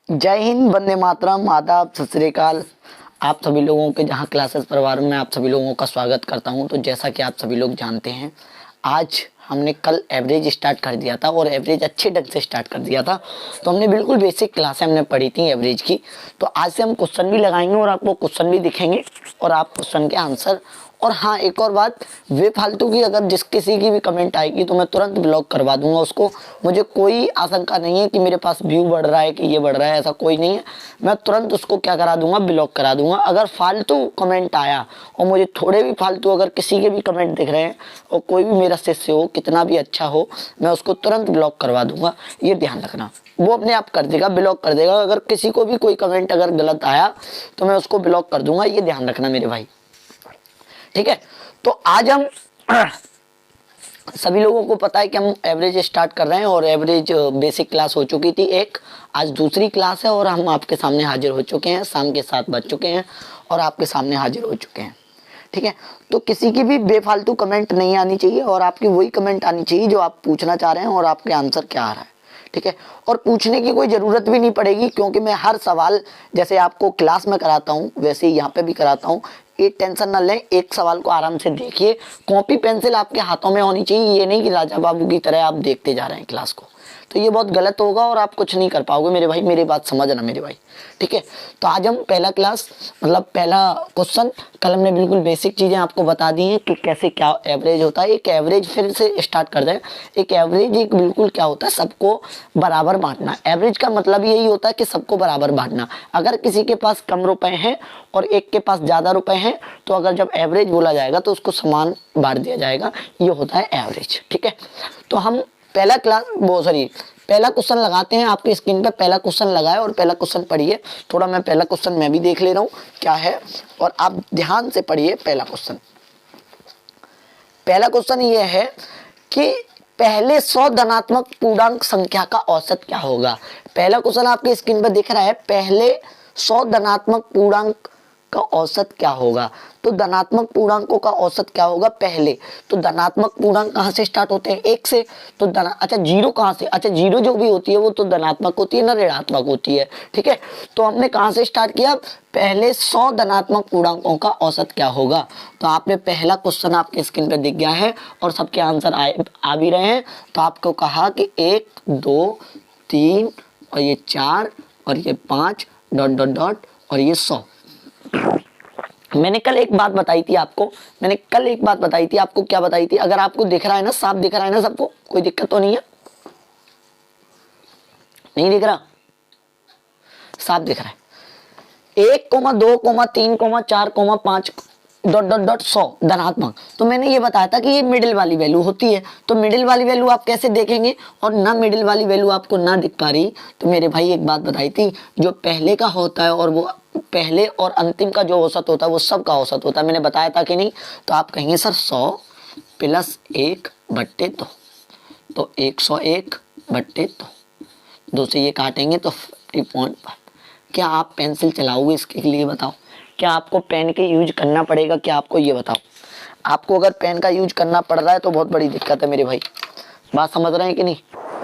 जय हिंद, वंदे मातरम, आदाब, सत श्री अकाल। आप सभी लोगों के जहां क्लासेस परिवार में आप सभी लोगों का स्वागत करता हूं। तो जैसा कि आप सभी लोग जानते हैं, आज हमने कल एवरेज स्टार्ट कर दिया था और एवरेज अच्छे ढंग से स्टार्ट कर दिया था। तो हमने बिल्कुल बेसिक क्लासें हमने पढ़ी थी एवरेज की। तो आज से हम क्वेश्चन भी लगाएंगे और आपको क्वेश्चन भी दिखेंगे और आप क्वेश्चन के आंसर। और हाँ, एक और बात, वे फालतू की अगर जिस किसी की भी कमेंट आएगी तो मैं तुरंत ब्लॉक करवा दूंगा उसको। मुझे कोई आशंका नहीं है कि मेरे पास व्यू बढ़ रहा है कि ये बढ़ रहा है, ऐसा कोई नहीं है। मैं तुरंत उसको क्या करा दूंगा, ब्लॉक करा दूंगा। अगर फालतू कमेंट आया और मुझे थोड़े भी फालतू अगर किसी के भी कमेंट दिख रहे हैं और कोई भी मेरा शिष्य हो, कितना भी अच्छा हो, मैं उसको तुरंत ब्लॉक करवा दूंगा। ये ध्यान रखना, वो अपने आप कर देगा, ब्लॉक कर देगा। अगर किसी को भी कोई कमेंट अगर गलत आया तो मैं उसको ब्लॉक कर दूंगा। ये ध्यान रखना मेरे भाई, ठीक है। तो आज हम सभी लोगों को पता है कि हम एवरेज स्टार्ट कर रहे हैं और एवरेज बेसिक क्लास हो चुकी थी एक, आज दूसरी क्लास है और हम आपके सामने हाजिर हो चुके हैं। शाम के 7 बज चुके हैं और आपके सामने हाजिर हो चुके हैं, ठीक है। तो किसी की भी बेफालतू कमेंट नहीं आनी चाहिए और आपकी वही कमेंट आनी चाहिए जो आप पूछना चाह रहे हैं और आपके आंसर क्या आ रहा है, ठीक है। और पूछने की कोई ज़रूरत भी नहीं पड़ेगी, क्योंकि मैं हर सवाल जैसे आपको क्लास में कराता हूँ वैसे ही यहाँ पे भी कराता हूँ। ये टेंशन ना लें, एक सवाल को आराम से देखिए। कॉपी पेंसिल आपके हाथों में होनी चाहिए, ये नहीं कि राजा बाबू की तरह आप देखते जा रहे हैं क्लास को। तो ये बहुत गलत होगा और आप कुछ नहीं कर पाओगे मेरे भाई। मेरी बात समझना मेरे भाई, ठीक है। तो आज हम पहला क्लास मतलब पहला क्वेश्चन, कल हमने बिल्कुल बेसिक चीज़ें आपको बता दी हैं कि कैसे क्या एवरेज होता है। एक एवरेज फिर से स्टार्ट कर दें। एक एवरेज एक बिल्कुल क्या होता है, सबको बराबर बांटना। एवरेज का मतलब यही होता है कि सबको बराबर बांटना। अगर किसी के पास कम रुपए हैं और एक के पास ज़्यादा रुपए हैं तो अगर जब एवरेज बोला जाएगा तो उसको समान बांट दिया जाएगा। ये होता है एवरेज, ठीक है। तो हम पहला पहला क्वेश्चन लगाते हैं। आपकी स्क्रीन पे पहला क्वेश्चन लगा है और पहला क्वेश्चन पढ़िए। थोड़ा मैं पहला क्वेश्चन मैं भी देख ले रहा हूँ क्या है और आप ध्यान से पढ़िए पहला क्वेश्चन। पहला क्वेश्चन ये है कि पहले 100 धनात्मक पूर्णांक संख्या का औसत क्या होगा। पहला क्वेश्चन आपकी स्क्रीन पे दिख रहा है, पहले 100 धनात्मक पूर्णांक का औसत क्या होगा। तो धनात्मक पूर्णांकों का औसत क्या होगा पहले। तो धनात्मक पूर्णांक कहाँ से स्टार्ट होते हैं, 1 से। तो अच्छा जीरो कहाँ से, अच्छा जीरो जो भी होती है वो तो धनात्मक होती है ना, ऋणात्मक होती है, ठीक है। तो हमने कहाँ से स्टार्ट किया, पहले 100 धनात्मक पूर्णांकों का औसत क्या होगा। तो आपने पहला क्वेश्चन आपके स्क्रीन पे दिख गया है और सबके आंसर आ भी रहे हैं। तो आपको कहा कि 1 2 3 और ये 4 और ये 5 डॉट डॉट डॉट और ये 100। मैंने कल एक बात बताई थी आपको, क्या बताई थी। अगर आपको दिख रहा है ना, साफ दिख रहा है ना सबको, कोई दिक्कत तो नहीं है, नहीं दिख रहा, साफ दिख रहा है। 1 2 3 4 5 डॉट डॉट डॉट 100 धनात्मक। तो मैंने ये बताया था कि ये मिडिल वाली वैल्यू होती है। तो मिडिल वाली वैल्यू आप कैसे देखेंगे, और ना मिडिल वाली वैल्यू आपको ना दिख पा रही तो मेरे भाई एक बात बताई थी, जो पहले का होता है और वो पहले और अंतिम का जो औसत होता है वो सब का औसत होता है। मैंने बताया था कि नहीं। तो आप कहेंगे सर 100 + 1/2, तो 101/2, 2 से ये काटेंगे तो 50.5। क्या आप पेंसिल चलाओगे इसके लिए बताओ, क्या आपको पेन के यूज करना पड़ेगा, क्या आपको ये बताओ। आपको अगर पेन का यूज करना पड़ रहा है तो बहुत बड़ी दिक्कत है मेरे भाई, बात समझ रहे हैं कि नहीं।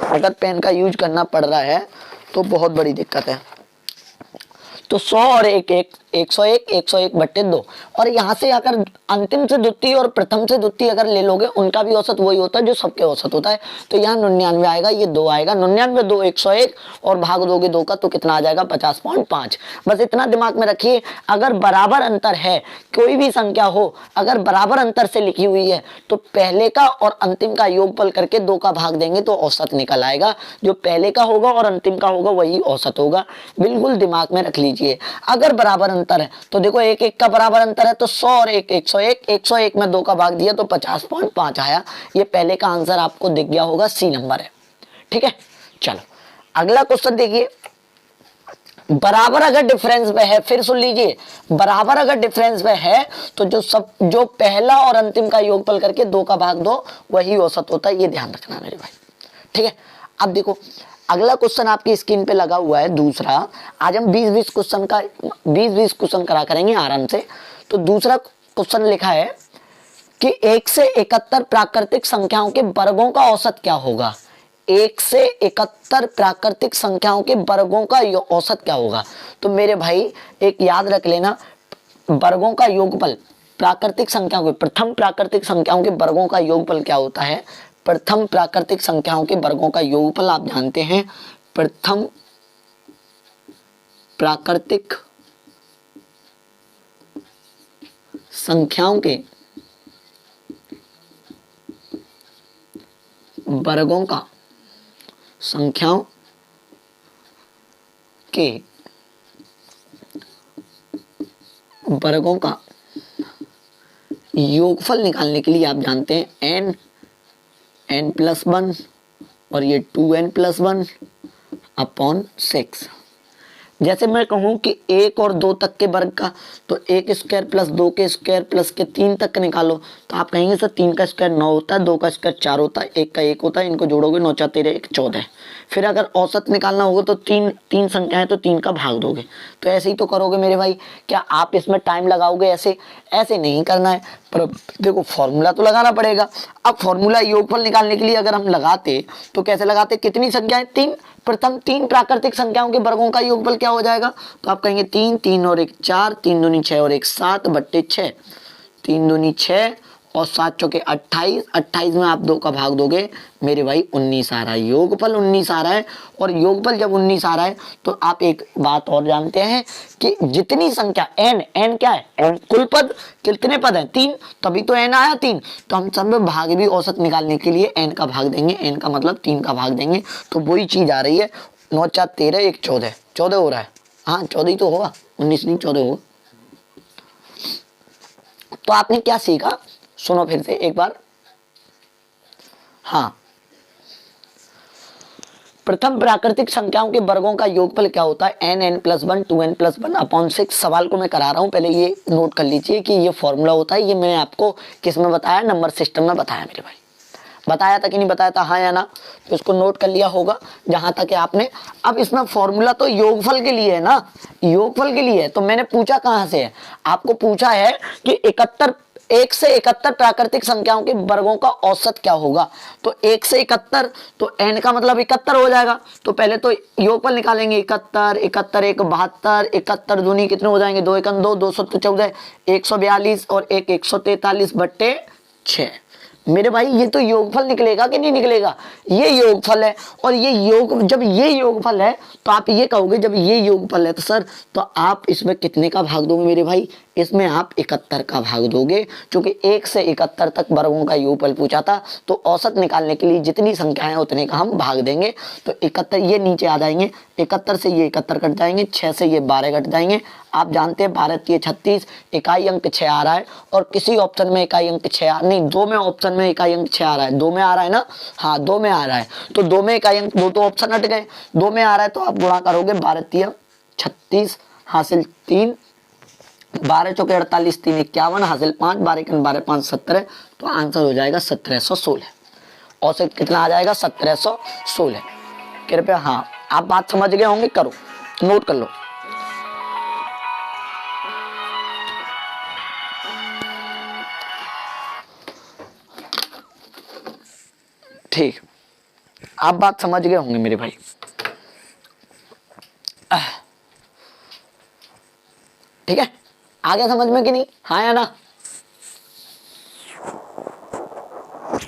अगर पेन का यूज करना पड़ रहा है तो बहुत बड़ी दिक्कत है। तो 100 और 101/2। और यहाँ से अगर अंतिम से द्वितीय और प्रथम से द्वितीय अगर ले लोगे, उनका भी औसत वही होता है जो सबके औसत होता है। तो यहाँ 99 आएगा, ये 2 आएगा, 99 2 101 और भाग दोगे 2 का तो कितना आ जाएगा 50.5। बस इतना दिमाग में रखिए। अगर बराबर अंतर है, कोई भी संख्या हो अगर बराबर अंतर से लिखी हुई है तो पहले का और अंतिम का योगफल करके 2 का भाग देंगे तो औसत निकल आएगा। जो पहले का होगा और अंतिम का होगा वही औसत होगा, बिल्कुल दिमाग में रख लीजिए। अगर बराबर अंतर है तो देखो 1 1 का बराबर अंतर है तो 100 और 1 101, 101 में 2 का भाग दिया तो 50.5 आया। ये पहले का आंसर आपको दिख गया होगा, सी नंबर है, ठीक है। चलो अगला क्वेश्चन देखिए। बराबर अगर डिफरेंस में है, फिर सुन लीजिए, बराबर अगर डिफरेंस में है तो जो पहला और अंतिम का योगफल करके 2 का भाग दो वही औसत होता है। ये ध्यान रखना मेरे भाई, ठीक है। अब देखो अगला क्वेश्चन आपकी स्क्रीन पे लगा हुआ है दूसरा। आज हम 20-20 क्वेश्चन करा करेंगे आराम से। तो दूसरा क्वेश्चन लिखा है कि 1 से 71 प्राकृतिक संख्याओं के वर्गों का औसत क्या होगा। 1 से 71 प्राकृतिक संख्याओं के वर्गों का औसत क्या होगा। तो मेरे भाई एक याद रख लेना, वर्गों का योगफल प्राकृतिक संख्याओं के, प्रथम प्राकृतिक संख्याओं के वर्गों का योगफल क्या होता है। प्रथम प्राकृतिक संख्याओं के वर्गों का योगफल आप जानते हैं, प्रथम प्राकृतिक संख्याओं के वर्गों का, संख्याओं के वर्गों का योगफल निकालने के लिए आप जानते हैं n+1 और ये 2n+1 अपॉन 6। जैसे मैं कहूँ कि 1 और 2 तक के वर्ग का, तो 1 स्क्वायर प्लस 2 के स्क्वायर प्लस के 3 तक का निकालो, तो आप कहेंगे सर 3 का स्क्वायर 9 होता है, 2 का स्क्वायर 4 होता है, 1 का 1 होता है, इनको जोड़ोगे 9 4 13 1 14। फिर अगर औसत निकालना होगा तो तीन संख्या है तो 3 का भाग दोगे। तो ऐसे ही तो करोगे मेरे भाई। क्या आप इसमें टाइम लगाओगे? ऐसे नहीं करना है, पर देखो फॉर्मूला तो लगाना पड़ेगा। अब फॉर्मूला योगफल निकालने के लिए अगर हम लगाते तो कैसे लगाते, कितनी संख्याएं, 3, प्रथम 3 प्राकृतिक संख्याओं के वर्गों का योगफल क्या हो जाएगा। तो आप कहेंगे 3 3 और 1 4, 3 दूनी 6 और 1 7 बट्टे 6, 3 दूनी 6 और 7 चौके 28, 28 में आप 2 का भाग दोगे मेरे भाई 19 आ रहा है, योगफल 19 आ रहा है। और योगफल जब 19 आ रहा है तो आप एक बात और जानते हैं कि जितनी संख्या n क्या है, n कुल पद, कितने पद हैं 3, तभी तो n आया 3। तो हम सब में भाग भी औसत निकालने के लिए n का भाग देंगे, n का मतलब 3 का भाग देंगे। तो वही चीज आ रही है, 9 4 13 1 14, 14 हो रहा है, हाँ 14 ही तो होगा, 19 नहीं 14 होगा। तो आपने क्या सीखा, सुनो फिर से एक बार। हाँ, प्रथम प्राकृतिक संख्याओं के वर्गों का योगफल क्या होता है, n+1 2n+1 अपॉन 6। सवाल को मैं करा रहा हूं, पहले ये नोट कर लीजिए कि ये फॉर्मूला होता है। ये मैंने आपको किस में बताया, नंबर सिस्टम में बताया मेरे भाई। बताया था कि नहीं बताया था, हाँ या ना, तो इसको नोट कर लिया होगा जहां तक आपने। अब इसमें फॉर्मूला तो योगफल के लिए है ना, योगफल के लिए है। तो मैंने पूछा कहां से है, आपको पूछा है कि 1 से 71 प्राकृतिक संख्याओं के वर्गों का औसत क्या होगा। तो 1 से 71, तो n का मतलब 71 हो जाएगा। तो पहले तो योगफल निकालेंगे, 71 71 1 72, 71 दूनी कितने हो जाएंगे, 2 1 2 214, 142 और 1 143 बट्टे 6। मेरे भाई ये तो योगफल निकलेगा कि नहीं निकलेगा, ये योगफल है। और जब ये योगफल है तो आप ये कहोगे, जब ये योगफल है तो सर तो आप इसमें कितने का भाग दोगे मेरे भाई, इसमें आप 71 का भाग दोगे, क्योंकि 1 से 71 तक वर्गों का योगफल पूछा था। तो औसत निकालने के लिए जितनी संख्याएं उतने का हम भाग देंगे। तो 71 ये नीचे आ जाएंगे, 71 से ये 71 कट जाएंगे, 6 से ये 12 कट जाएंगे। आप जानते हैं 12 3 36, इकाई अंक 6 आ रहा है। और किसी ऑप्शन में इकाई अंक 6 नहीं, 2 में ऑप्शन में इकाई अंक 6 आ रहा है, 2 में आ रहा है ना, हाँ 2 में आ रहा है। तो 2 में इकाई अंक, 2 तो ऑप्शन हट गए, 2 में आ रहा है तो आप गुणा करोगे, 12 3 36 हासिल 3, 12 चौके 48 3 51 हासिल 5, 12 12 5 17। तो आंसर हो जाएगा 1716। औसत कितना आ जाएगा, 1716। कृपया हाँ आप बात समझ गए होंगे, करो नोट कर लो। ठीक, आप बात समझ गए होंगे मेरे भाई। ठीक है, आ गया समझ में कि नहीं, हाँ या ना।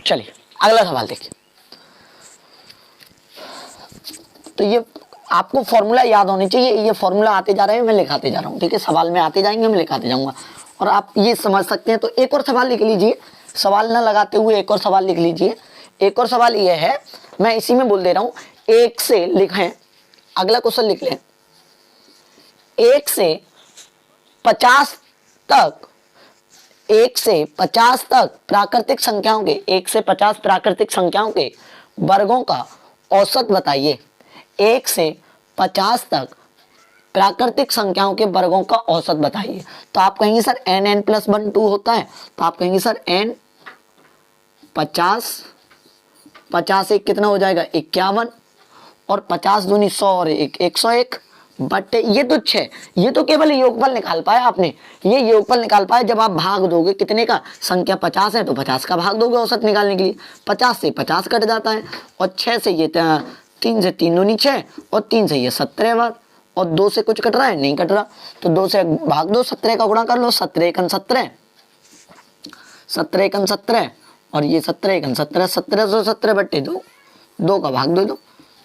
चलिए अगला सवाल देखिए। तो ये आपको फॉर्मूला याद होने चाहिए, ये फॉर्मूला आते जा रहे हैं, मैं लिखाते जा रहा हूँ। ठीक है, सवाल में आते जाएंगे, मैं लिखाते जाऊंगा और आप ये समझ सकते हैं। तो एक और सवाल लिख लीजिए, सवाल ना लगाते हुए एक और सवाल लिख लीजिए। एक और सवाल ये है, मैं इसी में बोल दे रहा हूं, 1 से लिखें, अगला क्वेश्चन लिख लें। 1 से 50 तक, 1 से 50 तक प्राकृतिक संख्याओं के, 1 से 50 प्राकृतिक संख्याओं के वर्गों का औसत बताइए। 1 से 50 तक प्राकृतिक संख्याओं के वर्गों का औसत बताइए। तो आप कहेंगे सर n+1 2 होता है, तो आप कहेंगे सर n 50 एक कितना हो जाएगा 51, और 50 दूनी 100 और 1 101, बट ये तो 6, ये तो केवल योगफल निकाल पाया आपने। ये योगफल निकाल पाया जब आप भाग दोगे कितने का, संख्या 50 है तो 50 का भाग दोगे औसत निकालने के लिए। 50 से 50 कट जाता है, और 6 से ये 3 से 3 दूनी 6, और 3 से ये 17 बार, और 2 से कुछ कट रहा है, नहीं कट रहा, तो 2 से भाग दो, 17 का गुणा कर लो, 17 एकन 17, 17 एकन 17, और ये 17 एकन 17, 1717 बट्टे 2, 2 का भाग दो,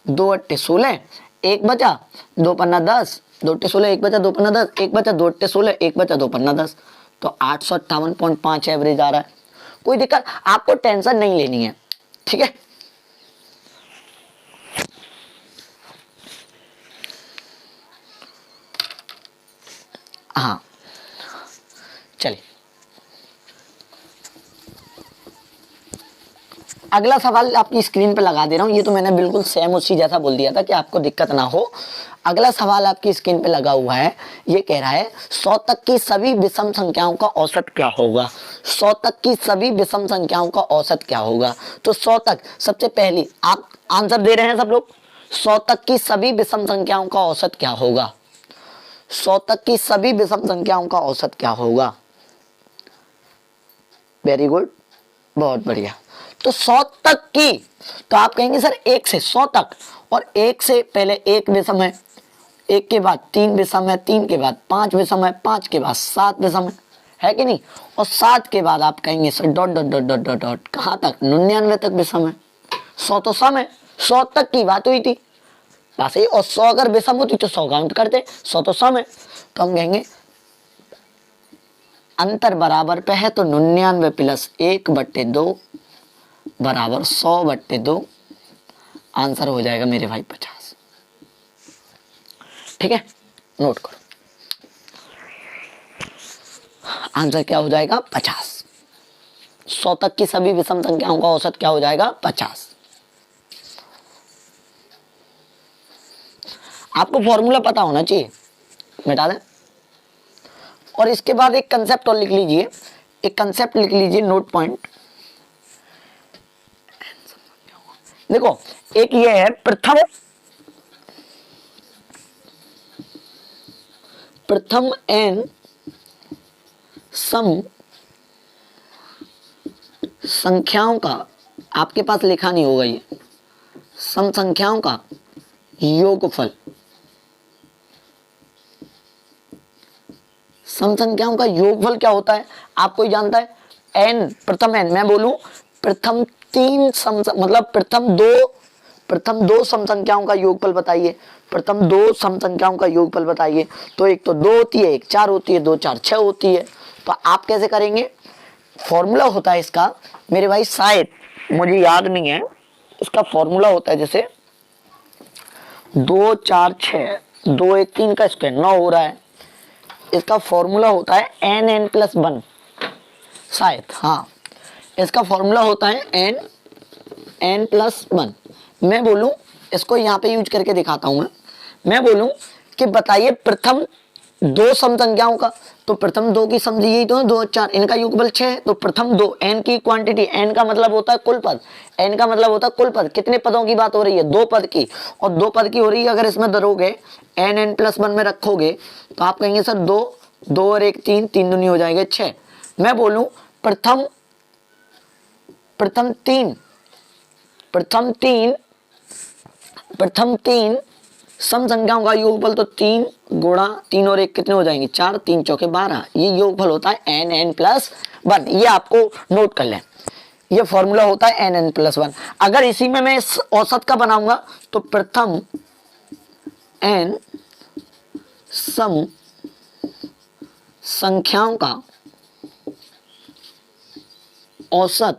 2 अट्टे 16, 1 बचा, 2 पन्ना 10, 2 अट्टे 16, 1 बचा, 2 पन्ना 10, 1 बचा, 2 अट्टे 16, 1 बचा, 2 पन्ना 10, तो 858.5 एवरेज आ रहा है। कोई दिक्कत, आपको टेंशन नहीं लेनी है, ठीक है। हाँ चलिए, अगला सवाल आपकी स्क्रीन पे लगा दे रहा हूँ। ये तो मैंने बिल्कुल सेम उसी जैसा बोल दिया था कि आपको दिक्कत ना हो। अगला सवाल आपकी स्क्रीन पे लगा हुआ है, ये कह रहा है 100 तक की सभी विषम संख्याओं का औसत क्या होगा। 100 तक की सभी विषम संख्याओं का औसत क्या होगा। तो 100 तक, सबसे पहली आप आंसर दे रहे हैं सब लोग, 100 तक की सभी विषम संख्याओं का औसत क्या होगा। 100 तक की सभी विषम संख्याओं का औसत क्या होगा। वेरी गुड, बहुत बढ़िया। तो 100 तक की, तो आप कहेंगे सर 1 से 100 तक, और 1 से पहले 1 विषम है, 1 के बाद 3 विषम है, 3 के बाद 5 विषम है, 5 के बाद 7 विषम है कि नहीं, और 7 के बाद आप कहेंगे sir dot dot dot dot dot dot कहाँ तक, 99 तक विषम है। 100 तो सम है, 100 तक की बात हुई थी बस ये, और 100 अगर विषम होती तो 100 काउंट करते, 100 तो सम है, तो हम कहेंगे अंतर बराबर पे है, तो 99 प्लस 1/2 बराबर 100/2, आंसर हो जाएगा मेरे भाई 50। ठीक है, नोट करो, आंसर क्या हो जाएगा 50। 100 तक की सभी विषम संख्याओं का औसत क्या हो जाएगा 50। आपको फॉर्मूला पता होना चाहिए, मिटा दें। और इसके बाद एक कंसेप्ट और लिख लीजिए, एक कंसेप्ट लिख लीजिए, नोट पॉइंट। देखो, एक ये है प्रथम एन सम संख्याओं का, आपके पास लिखा नहीं होगा ये, सम संख्याओं का योगफल। सम संख्याओं का योगफल क्या होता है, आपको ही जानता है। एन, प्रथम एन, मैं बोलूं प्रथम 3 सम, मतलब प्रथम दो सम संख्याओं का योगफल बताइए, प्रथम 2 सम संख्याओं का योगफल बताइए। तो एक तो 2 होती है, एक 4 होती है, 2 4 6 होती है। तो आप कैसे करेंगे, फॉर्मूला होता है इसका मेरे भाई, शायद मुझे याद नहीं है, इसका फॉर्मूला होता है जैसे 2 4 6, 2 1 3 का स्क्वायर 9 हो रहा है। इसका फॉर्मूला होता है n+1, शायद, हाँ, इसका फॉर्मूला होता है n+1। मैं बोलूं, इसको यहाँ पे यूज करके दिखाता हूं मैं बोलूं कि बताइए प्रथम 2 सम संख्याओं का, तो प्रथम 2 की सम यही तो 2 4, इनका योगफल 6 है, तो प्रथम 2, n की क्वांटिटी, n का मतलब होता है कुल पद, n का मतलब होता है कुल पद। कितने पदों की बात हो रही है, 2 पद की, और 2 पद की हो रही है। अगर इसमें धरोगे n+1 में रखोगे तो आप कहेंगे सर 2 2 और 1 3, 3 दूनी हो जाएगा 6। मैं बोलूं प्रथम 3 सम संख्याओं का योगफल, तो 3 गुणा 3 और 1 कितने हो जाएंगे 4, 3 चौके 12, ये योगफल होता है n+1। ये आपको नोट कर लें, ये फॉर्मूला होता है n+1। अगर इसी में मैं इस औसत का बनाऊंगा तो प्रथम n सम संख्याओं का औसत,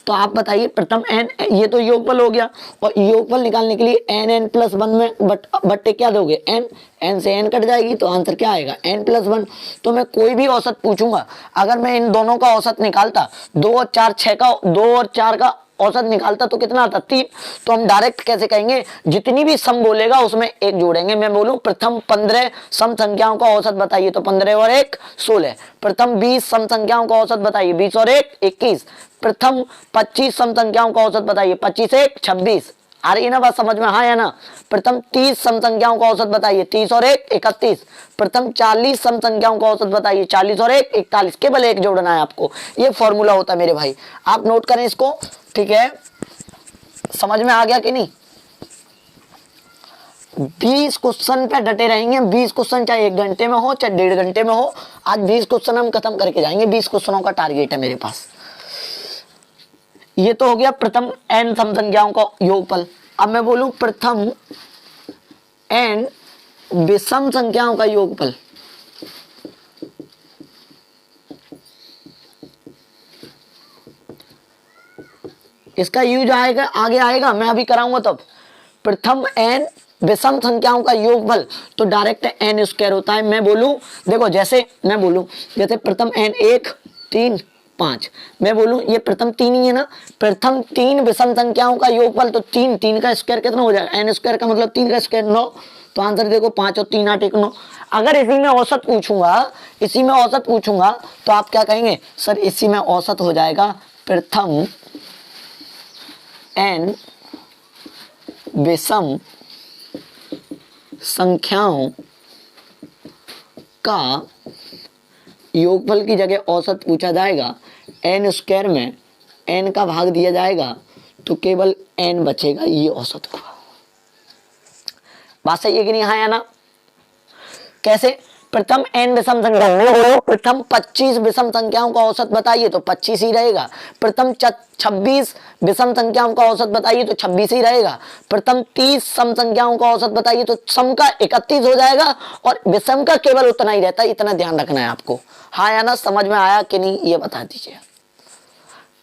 तो आप बताइए प्रथम n, ये तो योगफल हो गया, और योगफल निकालने के लिए n+1 में बट्टे क्या दोगे n से n कट जाएगी, तो आंसर क्या आएगा n+1। तो मैं कोई भी औसत पूछूंगा, अगर मैं इन दोनों का औसत निकालता, 2 और 4 का औसत निकालता, तो कितना आता 3। तो हम डायरेक्ट कैसे कहेंगे, जितनी भी सम बोलेगा उसमें 1 जोड़ेंगे। मैं बोलूं प्रथम 15 सम संख्याओं का औसत बताइए, तो 15 और 1 16। प्रथम 20 सम संख्याओं का औसत बताइए, 20 और 1 21। प्रथम 25 सम संख्याओं का औसत बताइए, 25 1 26। आ रही है ना बात समझ में, हाँ या ना। प्रथम 30 सम संख्याओं का औसत बताइए, 30 और 1 31। प्रथम 40 सम संख्याओं का औसत बताइए, 40 और 1 41। केवल एक जोड़ना है आपको, ये फॉर्मूला होता है मेरे भाई, आप नोट करें इसको, ठीक है। समझ में आ गया कि नहीं? 20 क्वेश्चन पे डटे रहेंगे, 20 क्वेश्चन चाहे 1 घंटे में हो चाहे 1.5 घंटे में हो, आज 20 क्वेश्चन हम खत्म करके जाएंगे, 20 क्वेश्चनों का टारगेट है मेरे पास। ये तो हो गया प्रथम n सम संख्याओं का योगफल। अब मैं बोलूं प्रथम n विषम संख्याओं का योगफल। इसका यूज आएगा, आगे आएगा, मैं अभी कराऊंगा तब। प्रथम n विषम संख्याओं का योगफल, तो डायरेक्ट n स्क्वायर होता है। मैं बोलूं, देखो जैसे मैं बोलूं, जैसे प्रथम n 1 3 5, मैं बोलूं ये प्रथम 3 ही है ना, प्रथम 3 विषम संख्याओं का योगफल, तो 3 का स्क्वायर कितना हो जाएगा, n स्क्वायर का मतलब 3 का स्क्वायर 9, तो आंसर देखो 5 और 3 8 1 9। अगर इसी में औसत पूछूंगा, इसी में औसत पूछूंगा, तो आप क्या कहेंगे सर, इसी में औसत हो जाएगा प्रथम n विषम संख्याओं का योगफल की जगह औसत पूछा जाएगा, n स्क्वायर में n का भाग दिया जाएगा, तो केवल n बचेगा, ये औसत होगा। बात सही है कि नहीं, हाँ या ना? कैसे? प्रथम n विषम संख्या, प्रथम 25 विषम संख्याओं का औसत बताइए, तो 25 ही रहेगा। प्रथम 26 विषम संख्याओं का औसत बताइए, तो 26 ही रहेगा। प्रथम 30 सम संख्याओं का औसत बताइए, तो सम का 31 हो जाएगा, और विषम का केवल उतना ही रहता है, इतना ध्यान रखना है आपको। हाँ या ना? समझ में आया कि नहीं, ये बता दीजिए।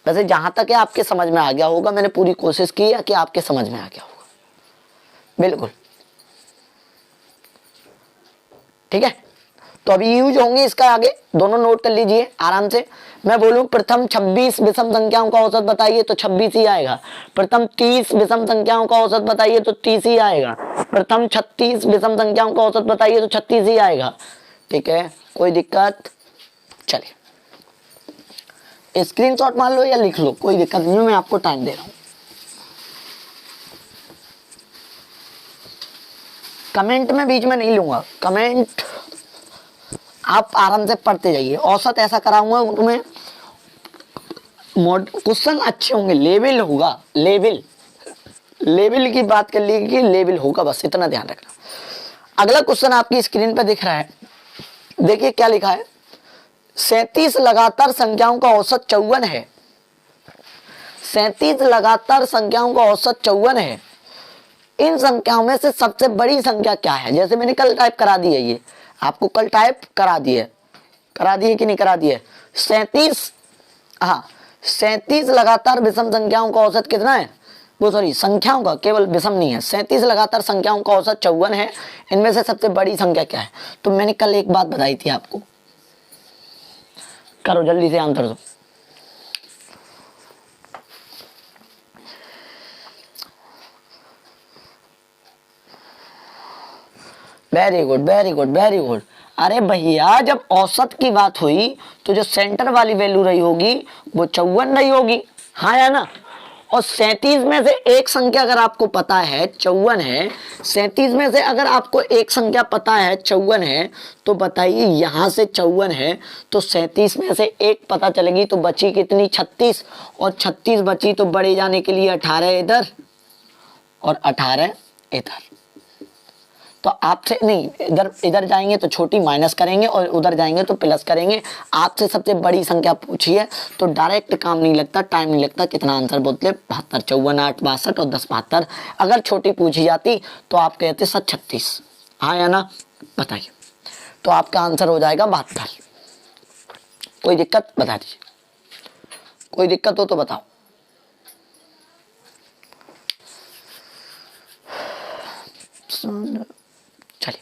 वैसे जहां तक है आपके समझ में आ गया होगा, मैंने पूरी कोशिश की है कि आपके समझ में आ गया होगा, बिल्कुल ठीक है। तो अभी यूज होंगे इसका, आगे दोनों नोट कर लीजिए आराम से। मैं बोलूं प्रथम 26 विषम संख्याओं का औसत बताइए, तो 26 ही आएगा। प्रथम 30 विषम संख्याओं का औसत बताइए, तो 30 ही आएगा। प्रथम 36 विषम संख्याओं का औसत बताइए, तो 36 ही आएगा। ठीक है, कोई दिक्कत? चलिए स्क्रीनशॉट मान लो या लिख लो, कोई दिक्कत नहीं, मैं आपको टाइम दे रहा हूं। कमेंट में बीच में नहीं लूंगा, कमेंट आप आराम से पढ़ते जाइए। औसत ऐसा कराऊंगा तुम्हें, क्वेश्चन अच्छे होंगे, लेवल होगा, लेवल की बात कर ली कि लेवल होगा, बस इतना ध्यान रखना। अगला क्वेश्चन आपकी स्क्रीन पर दिख रहा है, देखिए क्या लिखा है। 37 लगातार संख्याओं का औसत 54 है। 37 लगातार संख्याओं का औसत 54 है। इन संख्याओं में से सबसे बड़ी संख्या क्या है? जैसे मैंने कल टाइप करा दी है, ये आपको कल टाइप करा दिए कि नहीं करा दिए। 37, हाँ 37 लगातार विषम संख्याओं का औसत कितना है, वो सॉरी संख्याओं का, केवल विषम नहीं है। 37 लगातार संख्याओं का औसत 54 है। इनमें से सबसे बड़ी संख्या क्या है? तो मैंने कल एक बात बताई थी आपको, करो जल्दी से आंसर दो। Very good very good very good. अरे भैया जब औसत की बात हुई तो जो सेंटर वाली वैल्यू रही होगी वो 54 रही होगी, हाँ या ना? और 37 में से एक संख्या अगर आपको पता है 54 है, 37 में से अगर आपको एक संख्या पता है 54 है, तो बताइए यहाँ से 54 है तो 37 में से एक पता चलेगी, तो बची कितनी 36, और 36 बची तो बढ़े जाने के लिए 18 इधर और 18 इधर। तो आपसे नहीं, इधर जाएंगे तो छोटी माइनस करेंगे और उधर जाएंगे तो प्लस करेंगे। आपसे सबसे बड़ी संख्या पूछी है तो डायरेक्ट काम नहीं लगता, टाइम नहीं लगता। कितना आंसर बोलते? 72, 54, 8, 62 और 10, 72। अगर छोटी पूछी जाती तो आप कहते सर 36, हाँ या ना? बताइए, तो आपका आंसर हो जाएगा 72। कोई दिक्कत? बता दीजिए, कोई दिक्कत हो तो बताओ। चलिए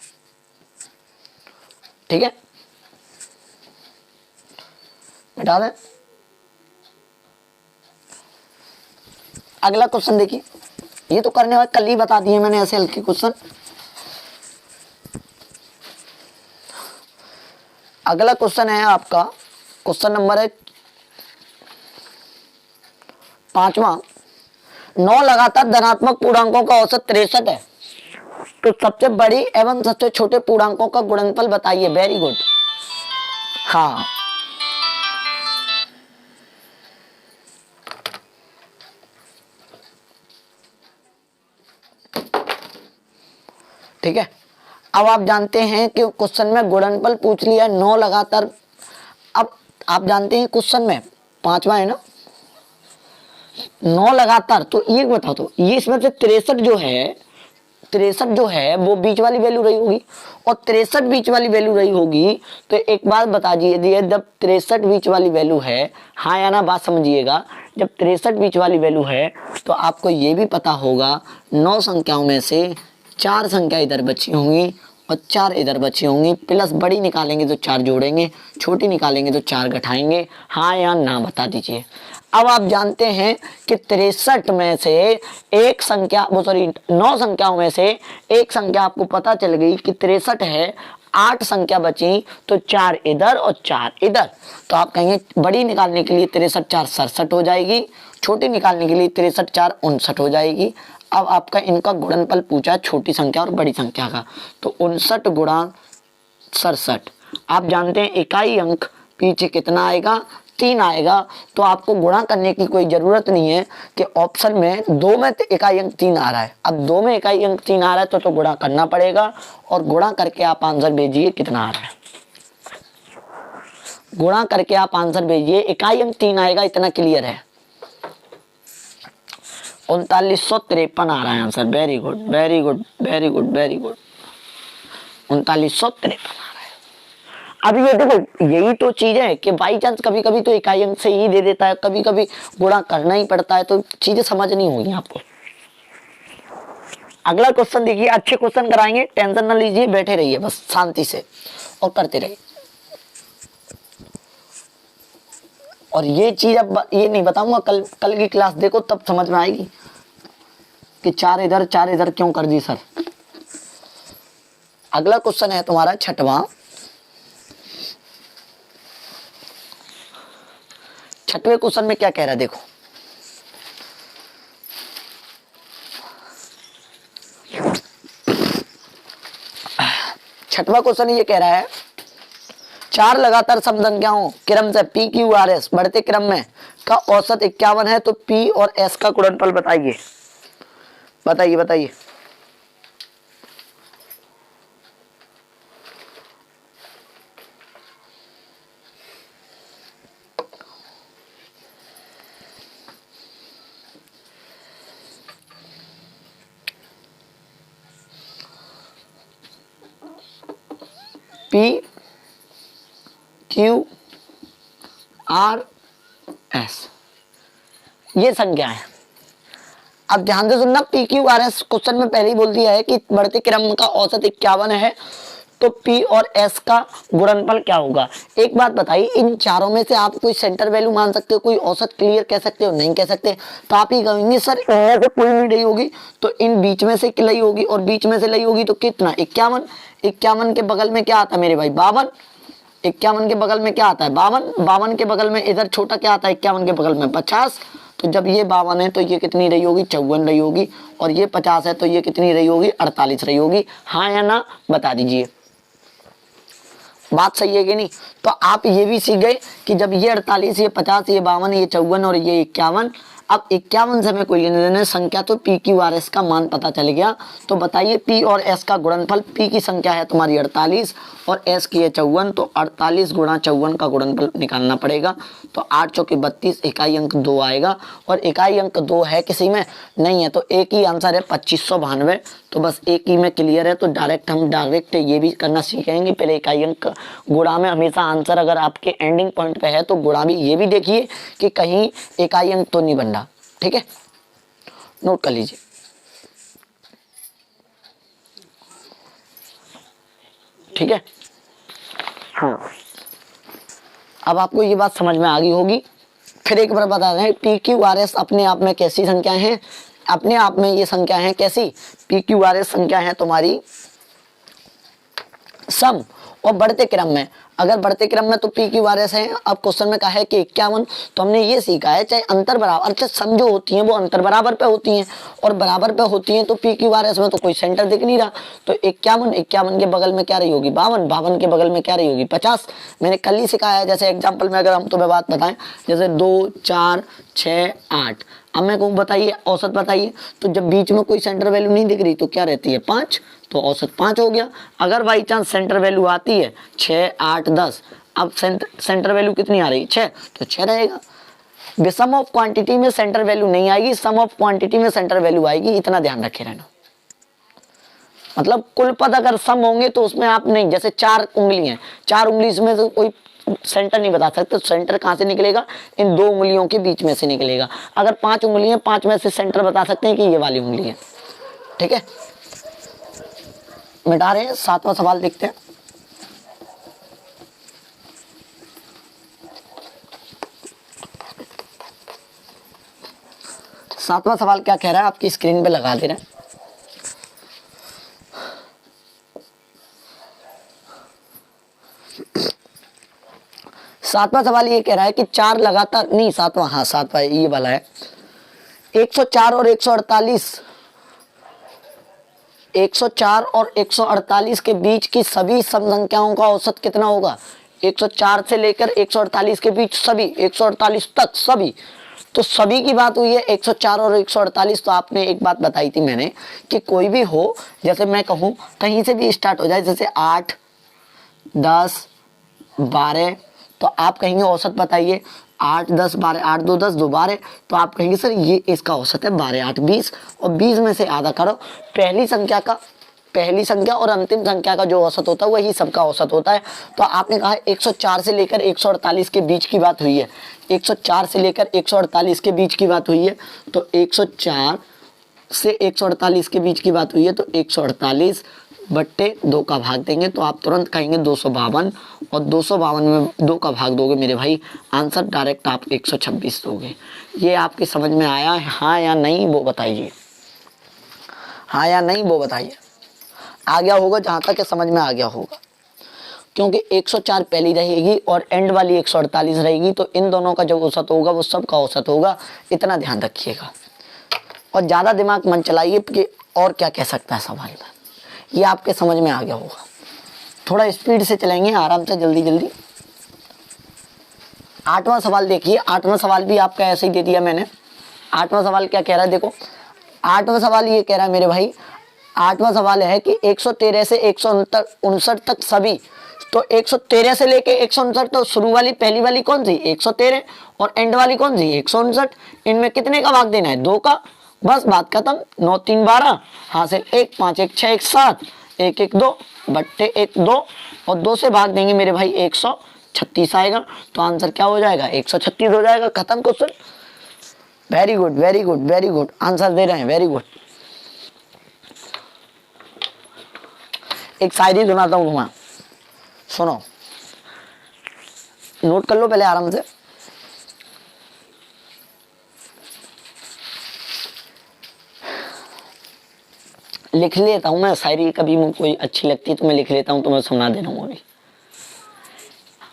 ठीक है, मिटा दें। अगला क्वेश्चन देखिए, ये तो करने वाले कल ही बता दिए मैंने ऐसे हल्के क्वेश्चन। अगला क्वेश्चन है आपका, क्वेश्चन नंबर है 5वां। 9 लगातार धनात्मक पूर्णांकों का औसत 63 है, तो सबसे बड़ी एवं सबसे छोटे पूर्णांकों का गुणनफल बताइए। Very good. हाँ, ठीक है। अब आप जानते हैं कि क्वेश्चन में गुणनफल पूछ लिया 9 लगातार। अब आप जानते हैं क्वेश्चन में 5वां है ना 9 लगातार, तो ये बता दो ये इसमें से 63 जो है वो बीच वाली वैल्यू रही होगी, और 63 बीच वाली वैल्यू रही होगी। तो एक बात बता दीजिए, जब 63 बीच वाली वैल्यू है, हाँ या ना बात समझिएगा, जब 63 बीच वाली वैल्यू है तो आपको ये भी पता होगा 9 संख्याओं में से 4 संख्या इधर बची होंगी और 4 इधर बची होंगी, प्लस बड़ी निकालेंगे तो 4 जोड़ेंगे, छोटी निकालेंगे तो 4 घटाएंगे। हाँ या ना बता दीजिए। अब आप जानते हैं कि 63 में से एक संख्या 9 संख्याओं में से एक संख्या आपको पता चल गई कि 63 है, 8 संख्या बची तो 4 इधर और 4 इधर। तो आप कहेंगे बड़ी निकालने के लिए 63 4 67 हो जाएगी, छोटी निकालने के लिए 63 4 59 हो जाएगी। अब आपका इनका गुणनफल पूछा छोटी संख्या और बड़ी संख्या का, तो 59 गुणा 67। आप जानते हैं इकाई अंक पीछे कितना आएगा, 3 आएगा। तो आपको गुणा करने की कोई जरूरत नहीं है कि ऑप्शन में 2 में इकाई अंक 3 आ रहा है। अब 2 में इकाई अंक 3 आ रहा है तो गुणा करना पड़ेगा, और गुणा करके आप आंसर भेजिए कितना आ रहा है। गुणा करके आप आंसर भेजिए, इकाई अंक 3 आएगा, इतना क्लियर है। 3953 आ रहा है answer. Very good very good very good very good, 3953 आ रहा है। अब ये देखो यही तो चीज है कि बाई चांस कभी कभी तो इकाई अंक से ही दे देता है, कभी कभी गुणा करना ही पड़ता है, तो चीजें समझ नहीं होगी आपको। अगला क्वेश्चन देखिए, अच्छे क्वेश्चन कराएंगे, टेंशन ना लीजिए, बैठे रहिए बस शांति से और करते रहिए। और ये चीज अब ये नहीं बताऊंगा, कल की क्लास देखो तब समझ में आएगी कि 4 इधर क्यों कर दी सर। अगला क्वेश्चन है तुम्हारा 6वां। 6वें क्वेश्चन में क्या कह रहा है देखो, छठवां क्वेश्चन ये कह रहा है 4 लगातार सम संख्याओं क्रम से पी क्यू आर एस बढ़ते क्रम में का औसत 51 है, तो पी और एस का गुणनफल बताइए। बताइए बताइए। पी क्यू आर एस ये संख्या है। अब ध्यान से सुनना, P Q R S question में पहले ही बोल दिया है कि बढ़ते क्रम का औसत 51 है, तो पी और एस का गुणनफल क्या होगा। एक बात बताइए, इन चारों में से आप कोई सेंटर वैल्यू मान सकते हो, कोई औसत क्लियर कह सकते हो, नहीं कह सकते। तो आप ही कहेंगे सर इनमें से कोई नहीं रही होगी, तो इन बीच में से लई होगी और बीच में से लई होगी, तो कितना 51। 51 के बगल में क्या आता है मेरे भाई 52। 51 के बगल में क्या आता है 52। 52 के बगल में इधर छोटा क्या आता है 51 के बगल में 50। तो जब ये 52 है तो ये कितनी रही होगी 54 रही होगी, और ये 50 है तो ये कितनी रही होगी 48 रही होगी। हाँ या ना बता दीजिए, बात सही है कि नहीं। तो आप ये भी सीख गए कि जब ये 48, ये 50, ये 52, ये 54 और ये 51। अब 51 से हमें कोई लेने देने संख्या, तो पी क्यू आर एस का मान पता चल गया। तो बताइए पी और एस का गुणनफल, पी की संख्या है तुम्हारी 48 और एस की है 54, तो 48 गुणा 54 का गुणनफल निकालना पड़ेगा। तो 8 चौके 32, इकाई अंक 2 आएगा, और इकाई अंक 2 है किसी में नहीं है, तो एक ही आंसर है 2592। तो बस एक ही में क्लियर है, तो डायरेक्ट ये भी करना सीखेंगे। पहले इकाई अंक गुणा में हमेशा आंसर अगर आपके एंडिंग पॉइंट पे है तो गुणा भी ये भी देखिए कि कहीं इकाई अंक तो नहीं बन रहा। ठीक है, नोट कर लीजिए। ठीक है, हाँ अब आपको ये बात समझ में आ गई होगी। फिर एक बार बता दें, पी क्यू आर एस अपने आप में कैसी संख्याएं हैं, अपने आप में ये संख्या है कैसी, पी क्यू आर एस संख्या है तुम्हारी सम, और बढ़ते क्रम में, अगर बढ़ते क्रम में तो पी क्यू आर एस है। अब क्वेश्चन में कहा है कि 51, तो हमने ये सीखा है चाहे अंतर बराबर, अच्छा सम जो होती हैं वो अंतर बराबर पे होती हैं और बराबर पे होती हैं, तो पी क्यू आर एस में तो कोई सेंटर दिख नहीं रहा, तो 51, 51 के बगल में क्या रही होगी 52, 52 के बगल में क्या रही होगी 50। मैंने कल ही सिखाया है। जैसे एग्जाम्पल में अगर हम तुम्हें बात बताएं, जैसे 2, 4, 6, 8, अब मैं कहूँ बताइए औसत बताइए, तो जब बीच में कोई सेंटर वैल्यू नहीं दिख रही तो क्या रहती है 5, तो औसत 5 हो गया। अगर बाई चांस सेंटर वैल्यू आती है 6, 8, 10, अब सेंटर वैल्यू कितनी आ रही 6, तो 6 रहेगा। सम ऑफ क्वांटिटी में सेंटर वैल्यू नहीं आएगी, सम ऑफ क्वांटिटी में सेंटर वैल्यू आएगी, इतना ध्यान रखे रहना। मतलब कुल पद अगर सम होंगे तो उसमें आप नहीं, जैसे 4 उंगली हैं, 4 उंगली इसमें से कोई सेंटर नहीं बता सकते, सेंटर कहाँ से निकलेगा, इन 2 उंगलियों के बीच में से निकलेगा। अगर 5 उंगली है, 5 में से सेंटर बता सकते हैं कि ये वाली उंगली है। ठीक है, मिटा रहे हैं। 7वां सवाल देखते हैं। सातवां सवाल क्या कह रहा है, आपकी स्क्रीन पे लगा दे रहे हैं। सातवां सवाल ये कह रहा है कि 4 लगातार, नहीं सातवां, हाँ सातवां ये वाला है, 104 और 148, 104 और 148 के बीच की सभी सम संख्याओं का औसत कितना होगा। 104 से लेकर 148 के बीच सभी, 148 तक सभी, तो सभी की बात हुई है 104 और 148। तो आपने एक बात बताई थी मैंने कि कोई भी हो, जैसे मैं कहूँ कहीं से भी स्टार्ट हो जाए, जैसे 8, 10, 12, तो आप कहेंगे औसत बताइए, 8, 10, 12, 8, 2, 10, 2, 12, तो आप कहेंगे सर ये इसका औसत है 12, 8, 20, और 20 में से आधा करो। पहली संख्या और अंतिम संख्या का जो औसत होता है वही सबका औसत होता है। तो आपने कहा 104 से लेकर 148 के बीच की बात हुई है, 104 से लेकर 148 के बीच की बात हुई है, तो 104 से 148 के बीच की बात हुई है, तो 148 बट्टे 2 का भाग देंगे, तो आप तुरंत कहेंगे 252, और 252 में 2 का भाग दोगे मेरे भाई, आंसर डायरेक्ट आप 126 दोगे। ये आपके समझ में आया है, हाँ या नहीं वो बताइए, हाँ या नहीं वो बताइए। आ गया होगा, जहाँ तक समझ में आ गया होगा, क्योंकि 104 पहली रहेगी और एंड वाली 148 रहेगी, तो इन दोनों का जो औसत होगा वो सब का औसत होगा, इतना ध्यान रखिएगा। और ज़्यादा दिमाग मन चलाइए कि और क्या कह सकता है सवाल में, ये आपके समझ में आ गया होगा। थोड़ा स्पीड से चलेंगे, आराम से, जल्दी जल्दी। 8वां सवाल देखिए, 8वां सवाल भी आपका ऐसे ही दे दिया मैंने। 8वां सवाल क्या कह रहा है, देखो 8वां सवाल ये कह रहा है मेरे भाई, 8वां सवाल है कि 113 से 159 तक सभी, तो 113 से लेके 159, तो शुरू वाली पहली वाली कौन सी 113 और एंड वाली कौन सी 159, इनमें कितने का भाग देना है 2 का, बस बात खत्म। 9, 3, 12, हासिल 1, 5, 1, 6, 1, 7, 1, 1, 2 बट्टे 1, 2, और 2 से भाग देंगे मेरे भाई 136 आएगा, तो आंसर क्या हो जाएगा 136 हो जाएगा। खत्म question. Very good, very good, very good, answer दे रहे हैं, वेरी गुड। एक शायरी सुनाता हूँ तुम्हें, सुनो, नोट कर लो पहले आराम से। लिख लेता हूँ मैं शायरी, कभी मुझे कोई अच्छी लगती है तो मैं लिख लेता हूँ, तो मैं सुना दे रहा हूँ अभी।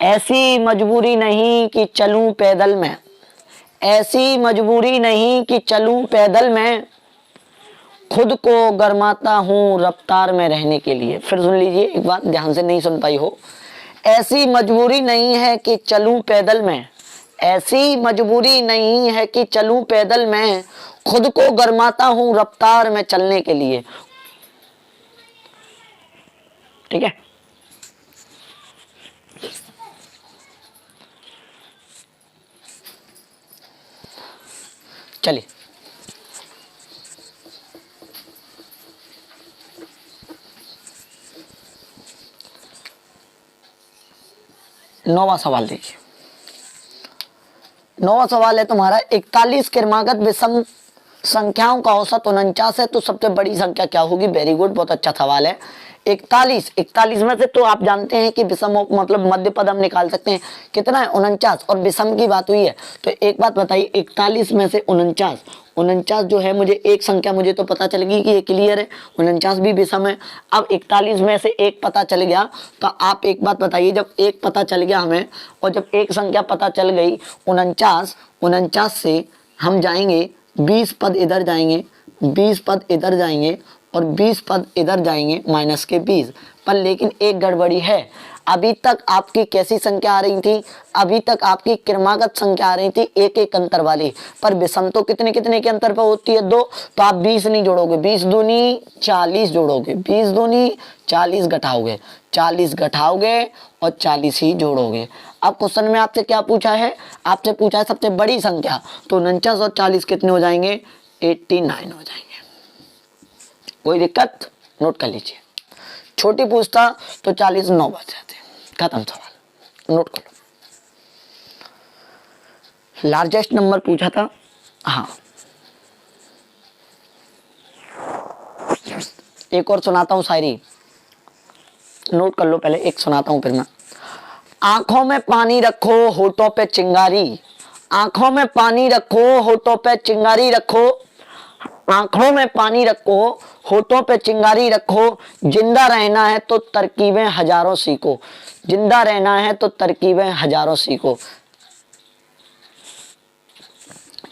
ऐसी मजबूरी नहीं कि चलूं पैदल में, ऐसी मजबूरी नहीं कि चलूं पैदल में, खुद को गरमाता हूँ रफ्तार में रहने के लिए। फिर सुन लीजिए एक बात, ध्यान से नहीं सुन पाई हो। ऐसी मजबूरी नहीं है कि चलूं पैदल में, ऐसी मजबूरी नहीं है कि चलूं पैदल में, खुद को गरमाता हूँ रफ्तार में चलने के लिए। ठीक है, चलिए। नौवां सवाल देखिए। नौवां सवाल है तुम्हारा, 41 क्रमागत विषम संख्याओं का औसत 49 है, तो सबसे बड़ी संख्या क्या होगी। वेरी गुड, बहुत अच्छा सवाल है। 41, 41 में से तो आप जानते हैं कि विषम मतलब मध्य पद हम निकाल सकते हैं, कितना है 49, और विषम की बात हुई है तो एक बात बताइए 41 में से 49 जो है, मुझे एक संख्या मुझे तो पता चलेगी कि ये क्लियर है, 49 भी विषम है। अब 41 में से एक पता चल गया तो आप एक बात बताइए, जब एक पता चल गया हमें और जब एक संख्या पता चल गई 49 से हम जाएंगे 20 पद इधर जाएंगे, 20 पद इधर जाएंगे और 20 पद इधर जाएंगे माइनस के 20, पर लेकिन एक गड़बड़ी है। अभी तक आपकी कैसी संख्या आ रही थी, अभी तक आपकी क्रमागत संख्या आ रही थी एक एक अंतर वाली, पर विषम तो कितने कितने के अंतर पर होती है 2, तो आप 20 नहीं जोड़ोगे, 20 दूनी 40 जोड़ोगे, 20 दूनी 40 घटाओगे, 40 घटाओगे और 40 ही जोड़ोगे। अब क्वेश्चन में आपसे क्या पूछा है, आपसे पूछा है सबसे बड़ी संख्या, तो 49 और 40 कितने हो जाएंगे, 89 हो जाएंगे। कोई दिक्कत, नोट कर लीजिए। छोटी पूछता तो 40 9 बच जाते, खत्म सवाल, नोट कर लो। लार्जेस्ट नंबर पूछा था, हाँ एक और सुनाता हूं शायरी, नोट कर लो, पहले एक सुनाता हूं फिर मैं। आंखों में पानी रखो होठों पे चिंगारी, आंखों में पानी रखो होठों पे चिंगारी रखो, आंखों में पानी रखो होठों पे चिंगारी रखो, जिंदा रहना है तो तरकीबें हजारों सीखो, जिंदा रहना है तो तरकीबें हजारों सीखो।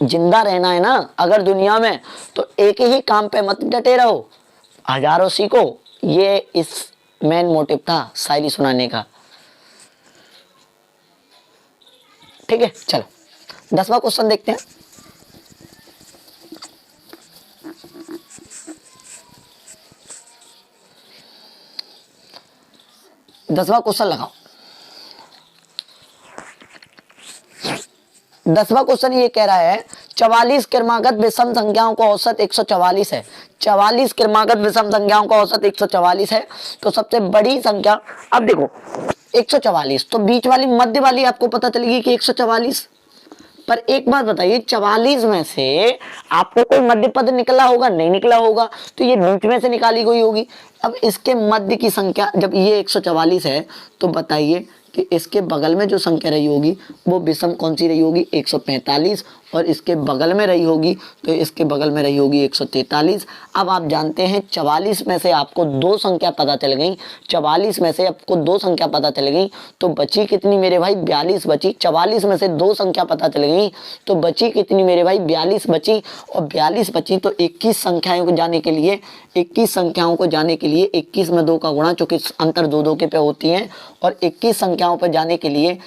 जिंदा रहना है ना अगर दुनिया में, तो एक ही काम पे मत डटे रहो, हजारों सीखो। ये इस मेन मोटिव था शायरी सुनाने का। ठीक है, चलो 10वां क्वेश्चन देखते हैं। दसवां क्वेश्चन लगाओ। 10वां क्वेश्चन ये कह रहा है 44 क्रमागत विषम संख्याओं का औसत 144 है, 44 क्रमागत विषम संख्याओं का औसत 144 है, तो सबसे बड़ी संख्या, अब देखो 144 तो बीच वाली मध्य वाली आपको पता चलेगी कि 144, पर एक बात बताइए 44 में से आपको कोई मध्य पद निकला होगा, नहीं निकला होगा, तो ये बीच में से निकाली गई होगी। अब इसके मध्य की संख्या जब ये 144 है तो बताइए कि इसके बगल में जो संख्या रही होगी वो विषम कौन सी रही होगी, 145, और इसके बगल में रही होगी तो इसके बगल में रही होगी 143। अब आप जानते हैं 44 में से आपको दो संख्या पता चल गई, 44 में से आपको दो संख्या पता चल गई तो बची कितनी मेरे भाई, 42 बची। 44 में से दो संख्या पता चल गई तो बची कितनी मेरे भाई, 42 बची, और 42 बची तो 21 संख्याओं को जाने के लिए, 21 संख्याओं को जाने के लिए 21 में 2 का गुणा, चूंकि अंतर 2 के पे होती है, और 21 संख्याओं पर जाने के लिए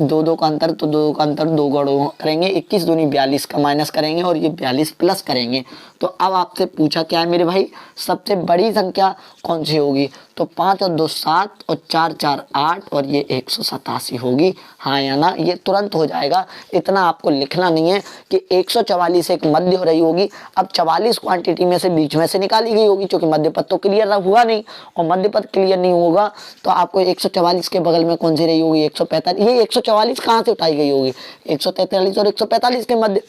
2 का अंतर, तो 2 का अंतर 2 गुणा करेंगे, 21 दूनी 42 का माइनस करेंगे और ये 42 प्लस करेंगे। तो अब आपसे पूछा क्या है मेरे भाई, सबसे बड़ी संख्या कौन सी होगी, तो 5 और 2 7 और 4 4 8 और ये 187 होगी, हाँ या ना, ये तुरंत हो जाएगा। इतना आपको लिखना नहीं है कि 144 एक मध्य हो रही होगी। अब 44 क्वांटिटी में से बीच में से निकाली गई होगी, क्योंकि मध्य पद तो क्लियर हुआ नहीं, और मध्य पद क्लियर नहीं होगा तो आपको 144 के बगल में कौन सी रही होगी, 145। ये 144 कहाँ से उठाई गई होगी, 143 और 145 के मध्य,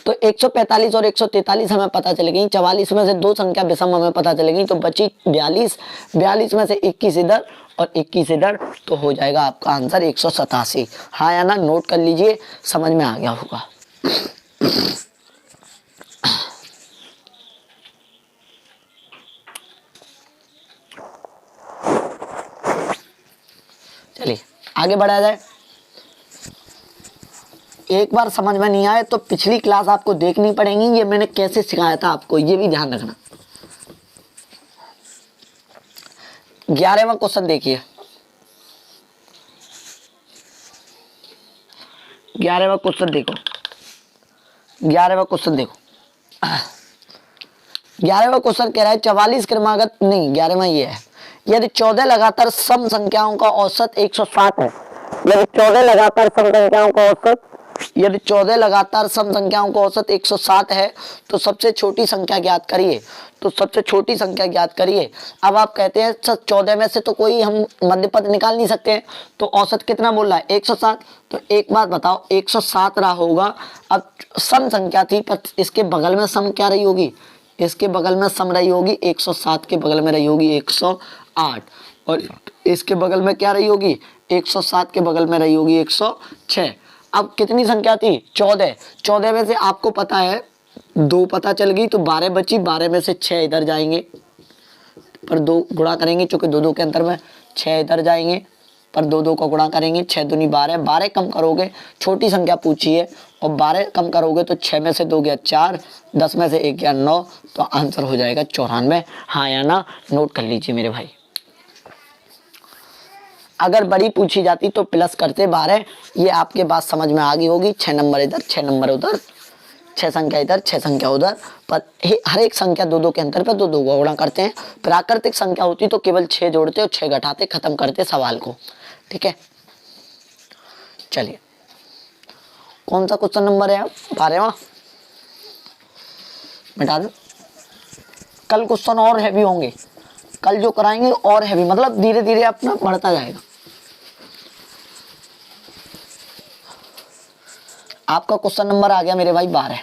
तो 145 और 143 हमें पता चल गई। 44 में से दो संख्या विषम हमें पता चल गई तो बची 42, 42 में से 21 इधर और 21 इधर, तो हो जाएगा आपका आंसर 187। हाँ या ना, नोट कर लीजिए, समझ में आ गया होगा। चलिए आगे बढ़ा जाए। एक बार समझ में नहीं आए तो पिछली क्लास आपको देखनी पड़ेगी, ये मैंने कैसे सिखाया था आपको, ये भी ध्यान रखना। 11वां क्वेश्चन देखिए, 11वां क्वेश्चन देखो, 11वां क्वेश्चन देखो। 11वां क्वेश्चन कह रहा है 44 क्रमागत, नहीं 11वां ये है, यदि 14 लगातार सम संख्याओं का औसत 160 है, यदि 14 लगातार सम संख्याओं का औसत, यदि 14 लगातार सम संख्याओं का औसत 160 है तो सबसे छोटी संख्या ज्ञात करिए, तो सबसे छोटी संख्या ज्ञात करिए। अब आप कहते हैं 14 में से तो कोई हम मध्य पद निकाल नहीं सकते, तो औसत कितना बोल रहा है 160, तो एक बात बताओ 160 रहा होगा। अब सम संख्या थी पर इसके बगल में सम क्या रही होगी, इसके बगल में सम रही होगी 107 के बगल में रही होगी 108 और इसके बगल में क्या रही होगी 107 के बगल में रही होगी 106। अब कितनी संख्या थी 14। 14 में से आपको पता है 2 पता चल गई तो 12 बची। 12 में से 6 इधर जाएंगे पर 2 गुणा करेंगे चूंकि 2 के अंतर में 6 इधर जाएंगे पर 2 को गुणा करेंगे 6 दूनी 12। 12 कम करोगे छोटी संख्या पूछी है और 12 कम करोगे तो 6 में से 2 गया 4, 10 में से 1 गया 9 तो आंसर हो जाएगा 94। हाँ या ना नोट कर लीजिए मेरे भाई। अगर बड़ी पूछी जाती तो प्लस करते 12। ये आपके बात समझ में आ गई होगी। 6 नंबर इधर 6 नंबर उधर 6 संख्या इधर 6 संख्या उधर पर हर एक संख्या 2 के अंतर पर 2 को गुणा करते हैं। प्राकृतिक संख्या होती तो केवल 6 जोड़ते और 6 घटाते खत्म करते सवाल को। ठीक है चलिए कौन सा क्वेश्चन नंबर है 12वां मिटा दो। कल क्वेश्चन और हैवी होंगे। कल जो कराएंगे और हैवी मतलब धीरे धीरे अपना बढ़ता जाएगा। आपका क्वेश्चन नंबर आ गया मेरे भाई 12।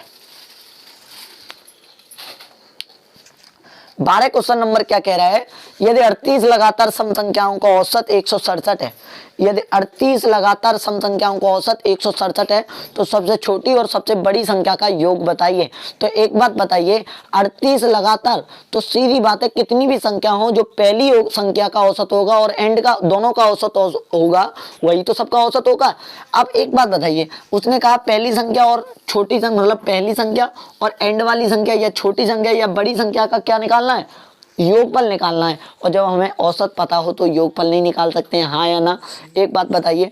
12 क्वेश्चन नंबर क्या कह रहा है यदि 38 लगातार सम संख्याओं का औसत 167 है। यदि 38 लगातार सम संख्याओं का औसत 167 है तो सबसे छोटी और सबसे बड़ी संख्या का योग बताइए। तो एक बात बताइए 38 लगातार तो सीधी बात है कितनी भी संख्या हो जो पहली संख्या का औसत होगा और एंड का दोनों का औसत होगा वही तो सबका औसत होगा। अब एक बात बताइए उसने कहा पहली संख्या और छोटी संख्या मतलब पहली संख्या और एंड वाली संख्या या छोटी संख्या या बड़ी संख्या का क्या निकालना है योगफल निकालना है। और जब हमें औसत पता हो तो योगफल नहीं निकाल सकते हैं। हाँ या ना। एक बात बताइए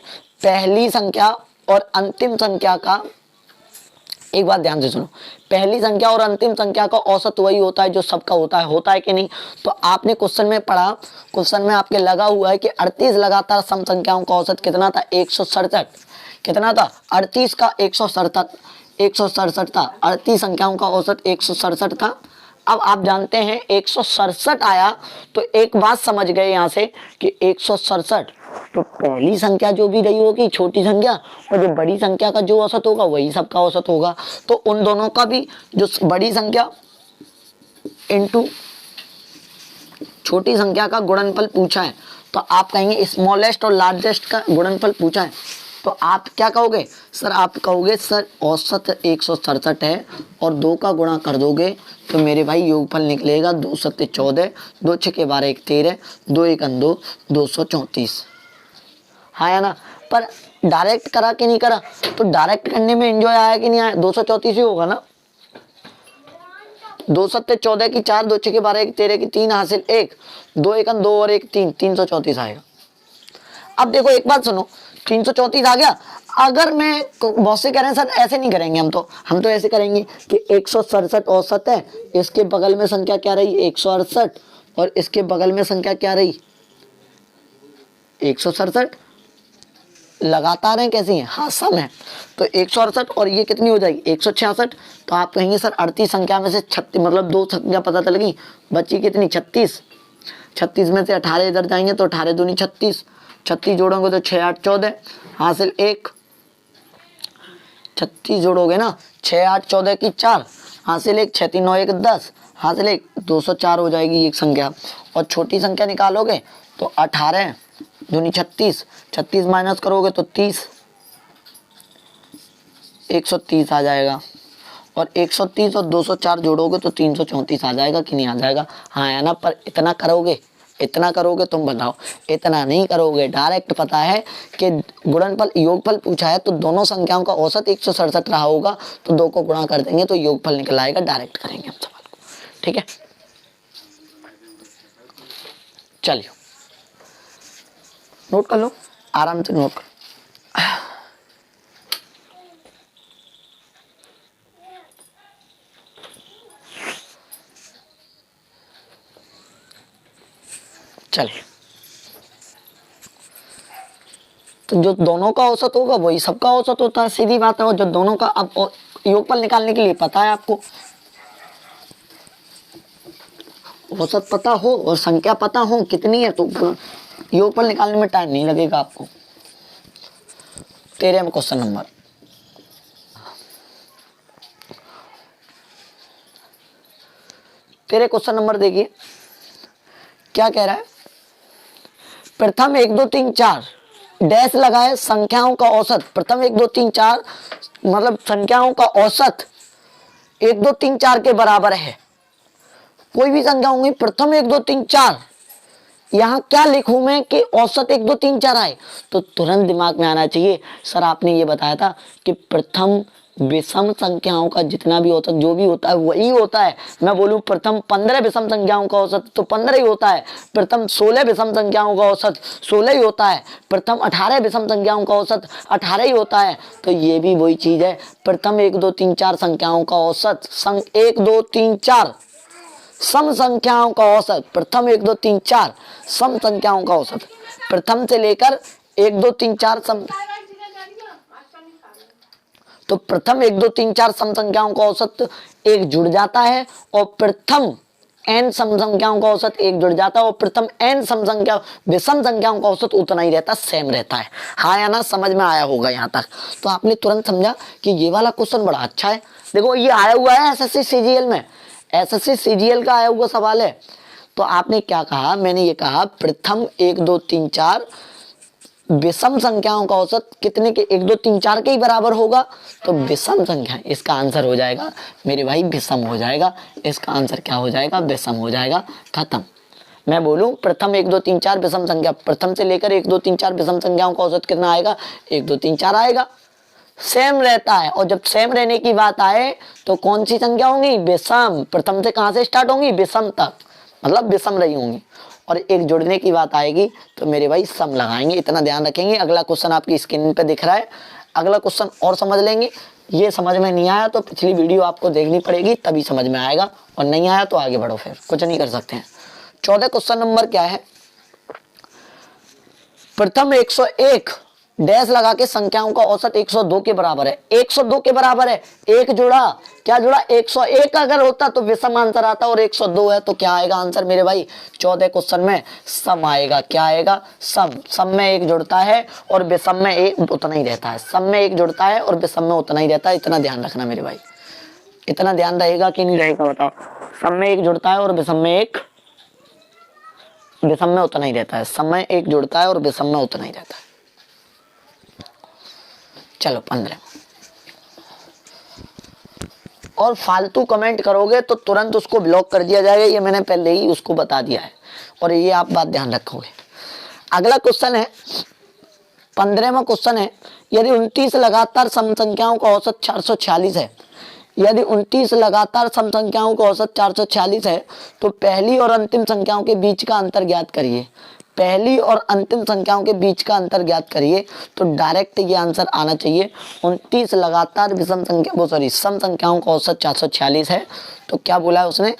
पहली संख्या और अंतिम संख्या का एक बात ध्यान से सुनो पहली संख्या और अंतिम संख्या का औसत वही होता है जो सबका होता है कि नहीं। तो आपने क्वेश्चन में पढ़ा क्वेश्चन में आपके लगा हुआ है कि 38 लगातार सम संख्याओं का औसत कितना था 167। कितना था 38 का 167 था। 38 संख्याओं का औसत 167 था। अब आप जानते हैं 167 आया तो एक बात समझ गए यहाँ से कि 167 तो पहली संख्या जो भी रही होगी छोटी संख्या और जो बड़ी संख्या का जो औसत होगा वही सबका औसत होगा। तो उन दोनों का भी जो बड़ी संख्या इनटू छोटी संख्या का गुणनफल पूछा है तो आप कहेंगे स्मॉलेस्ट और लार्जेस्ट का गुणनफल पूछा है तो आप क्या कहोगे सर आप कहोगे सर औसत 167 है और 2 का गुणा कर दोगे तो मेरे भाई योगफल निकलेगा 2 सत्ते 14 2 छक्के 12 1 13 2 1 2 234। हाँ या ना। पर डायरेक्ट करा कि नहीं करा तो डायरेक्ट करने में एंजॉय आया कि नहीं आया 234 ही होगा ना। 2 सत्ते 14 की 4 2 छक्के 12 1 13 की 3 हासिल 1 2 1 2 और 1 3 334 आएगा। अब देखो एक बात सुनो 334 आ गया। अगर मैं बहुत से कह रहे हैं सर ऐसे नहीं करेंगे हम तो ऐसे करेंगे कि 167 औसत है इसके बगल में संख्या क्या रही 168 और इसके बगल में संख्या क्या रही 167 लगातार है कैसी है हाँ सम है तो 168 और ये कितनी हो जाएगी 166। तो आप कहेंगे सर 38 संख्या में से 36 मतलब 2 संख्या पता चल गई बची कितनी 36। 36 में से 18 इधर जाएंगे तो 18 दूनी 36 36 जोड़ोगे तो 6 8 14 हासिल 1 36 जोड़ोगे ना 6 8 14 की 4 हासिल 1 6 3 9 1 10 हासिल 1 204 हो जाएगी एक संख्या। और छोटी संख्या निकालोगे तो 18 दूनी 36 36 माइनस करोगे तो 30 130 आ जाएगा। और 130 और 204 जोड़ोगे तो 334 आ जाएगा कि नहीं आ जाएगा। हाँ है ना। पर इतना करोगे तुम बताओ इतना नहीं करोगे। डायरेक्ट पता है कि गुणनफल योगफल पूछा है तो दोनों संख्याओं का औसत 167 रहा होगा तो 2 को गुणा कर देंगे तो योगफल निकल आएगा। डायरेक्ट करेंगे हम सवाल को। ठीक है चलिए नोट कर लो आराम से नोट करो। चलिए तो जो दोनों का औसत होगा वही सबका औसत होता है सीधी बात है। और जो दोनों का अब योगफल निकालने के लिए पता है आपको औसत पता हो और संख्या पता हो कितनी है तो योगफल निकालने में टाइम नहीं लगेगा आपको। 13वां क्वेश्चन नंबर तेरे क्वेश्चन नंबर देखिए क्या कह रहा है। प्रथम 1 2 3 4 डैश लगाए संख्याओं का औसत। प्रथम 1 2 3 4 मतलब संख्याओं का औसत 1 2 3 4 के बराबर है। कोई भी संख्या होंगी प्रथम 1 2 3 4, यहाँ क्या लिखूं मैं कि औसत 1 2 3 4 आए, तो तुरंत दिमाग में आना चाहिए सर आपने ये बताया था कि प्रथम विषम संख्याओं का जितना भी औसत जो भी होता है वही होता है। मैं बोलूं प्रथम 15 विषम संख्याओं का औसत तो 15 ही होता है, प्रथम 16 विषम संख्याओं का औसत 16 ही होता है, प्रथम 18 विषम संख्याओं का औसत 18 ही होता है। तो ये भी वही चीज है, प्रथम 1 2 3 4 संख्याओं का औसत 1 2 3 4 सम संख्याओं का औसत, प्रथम 1 2 3 4 सम संख्याओं का औसत, प्रथम से लेकर 1 2 3 4 सम, तो प्रथम 1 2 3 4 सम संख्याओं का औसत एक जुड़ जाता है और प्रथम n सम संख्याओं का औसत एक जुड़ जाता है और प्रथम n सम संख्या विषम संख्याओं का औसत उतना ही रहता, सेम रहता है। हाँ या ना, समझ में आया होगा यहाँ तक। तो आपने तुरंत समझा कि ये वाला क्वेश्चन बड़ा अच्छा है। देखो ये आया हुआ है एसएससी सीजीएल में, एसएससी सीजीएल का आया हुआ सवाल है। तो आपने क्या कहा, मैंने ये कहा प्रथम 1 2 3 4 विषम संख्याओं का औसत कितने के 1 2 3 4 के ही बराबर होगा, तो विषम संख्या इसका आंसर हो जाएगा मेरे भाई, विषम हो जाएगा। इसका आंसर क्या हो जाएगा, विषम हो जाएगा, खत्म। मैं बोलूं प्रथम 1 2 3 4 विषम संख्या, प्रथम से लेकर 1 2 3 4 विषम संख्याओं का औसत कितना आएगा, 1 2 3 4 आएगा, सेम रहता है। और जब सेम रहने की बात आए तो कौन सी संख्या होंगी, विषम। प्रथम से कहां से स्टार्ट होंगी, विषम तक, मतलब विषम रही होंगी। और एक जुड़ने की बात आएगी तो मेरे भाई सम लगाएंगे, इतना ध्यान रखेंगे। अगला क्वेश्चन आपकी स्क्रीन पे दिख रहा है, अगला क्वेश्चन और समझ लेंगे। ये समझ में नहीं आया तो पिछली वीडियो आपको देखनी पड़ेगी, तभी समझ में आएगा, और नहीं आया तो आगे बढ़ो, फिर कुछ नहीं कर सकते हैं। 14 क्वेश्चन नंबर क्या है, प्रथम 101 डैश लगा के संख्याओं का औसत 102 के बराबर है। 102 के बराबर है, एक जुड़ा, क्या जुड़ा, 101 अगर होता तो विषम आंसर आता, और 102 है तो क्या आएगा आंसर मेरे भाई, 14 क्वेश्चन में सम आएगा। क्या आएगा, सम। सम में एक जुड़ता है और विषम में एक उतना ही रहता है, सम में एक जुड़ता है और विषम में उतना ही रहता है। इतना ध्यान रखना मेरे भाई, इतना ध्यान रहेगा कि नहीं रहेगा बताओ। सम में एक जुड़ता है और विषम में एक, विषम में उतना ही रहता है, सम में एक जुड़ता है और विषम में उतना ही रहता है। चलो 15। और फालतू कमेंट करोगे तो तुरंत उसको ब्लॉक कर दिया जाएगा, ये मैंने पहले ही उसको बता दिया है, और ये आप बात ध्यान रखोगे। अगला क्वेश्चन है 15वां क्वेश्चन है, यदि 29 लगातार सम संख्याओं का औसत 446 है, यदि 29 लगातार सम संख्याओं का औसत 446 है तो पहली और अंतिम संख्याओं के बीच का अंतर ज्ञात करिए। पहली और अंतिम संख्याओं के बीच का अंतर ज्ञात करिए, तो डायरेक्ट ये आंसर आना चाहिए। 29 लगातार विषम संख्या सम संख्याओं का औसत 446 है, तो क्या बोला है उसने,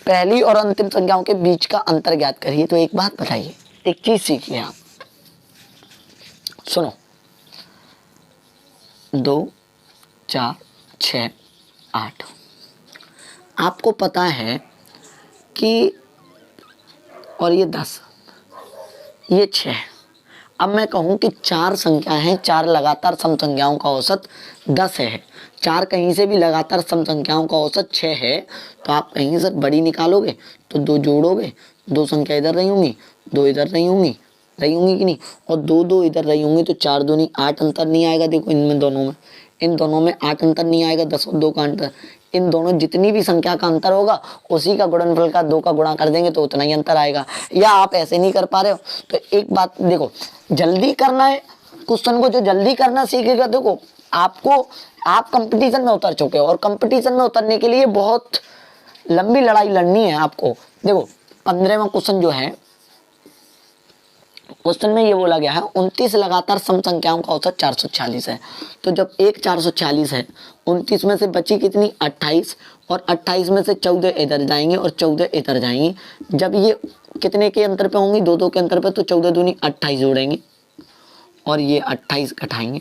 पहली और अंतिम संख्याओं के बीच का अंतर ज्ञात करिए। तो एक बात बताइए, एक चीज सीखिए आप, सुनो, 2 4 6 8, आपको पता है कि, और ये 10, ये 6। अब मैं कहूँ कि 4 संख्या हैं, 4 लगातार सम संख्याओं का औसत 10 है, 4 कहीं से भी लगातार सम संख्याओं का औसत 6 है, तो आप कहीं से बड़ी निकालोगे तो 2 जोड़ोगे, 2 संख्या इधर रही होंगी, 2 इधर रही होंगी कि नहीं, और 2 2 इधर रही होंगी, तो 4 दूनी 8 अंतर नहीं आएगा। देखो इनमें दोनों में, इन दोनों में 8 अंतर नहीं आएगा, 10 और 2 का अंतर, इन दोनों जितनी भी संख्या का अंतर होगा उसी का गुणनफल का 2 का गुणा कर देंगे तो उतना ही अंतर आएगा। या आप ऐसे नहीं कर पा रहे हो तो एक बात देखो, जल्दी करना है क्वेश्चन को, जो जल्दी करना सीखेगा, देखो आपको, आप कंपटीशन में उतर चुके हो और कंपटीशन में उतरने के लिए बहुत लंबी लड़ाई लड़नी है आपको। देखो 15वां क्वेश्चन जो है, क्वेश्चन में ये बोला गया है 29 लगातार सम संख्याओं का औसत 446 है, तो जब एक 446 है, 29 में से बची कितनी 28, और 28 में से 14 इधर जाएंगे और 14 इधर जाएंगे। जब ये कितने के अंतर पे होंगी, 2 2 के अंतर पे, तो 14 दूनी 28 जोड़ेंगे और ये 28 घटाएंगे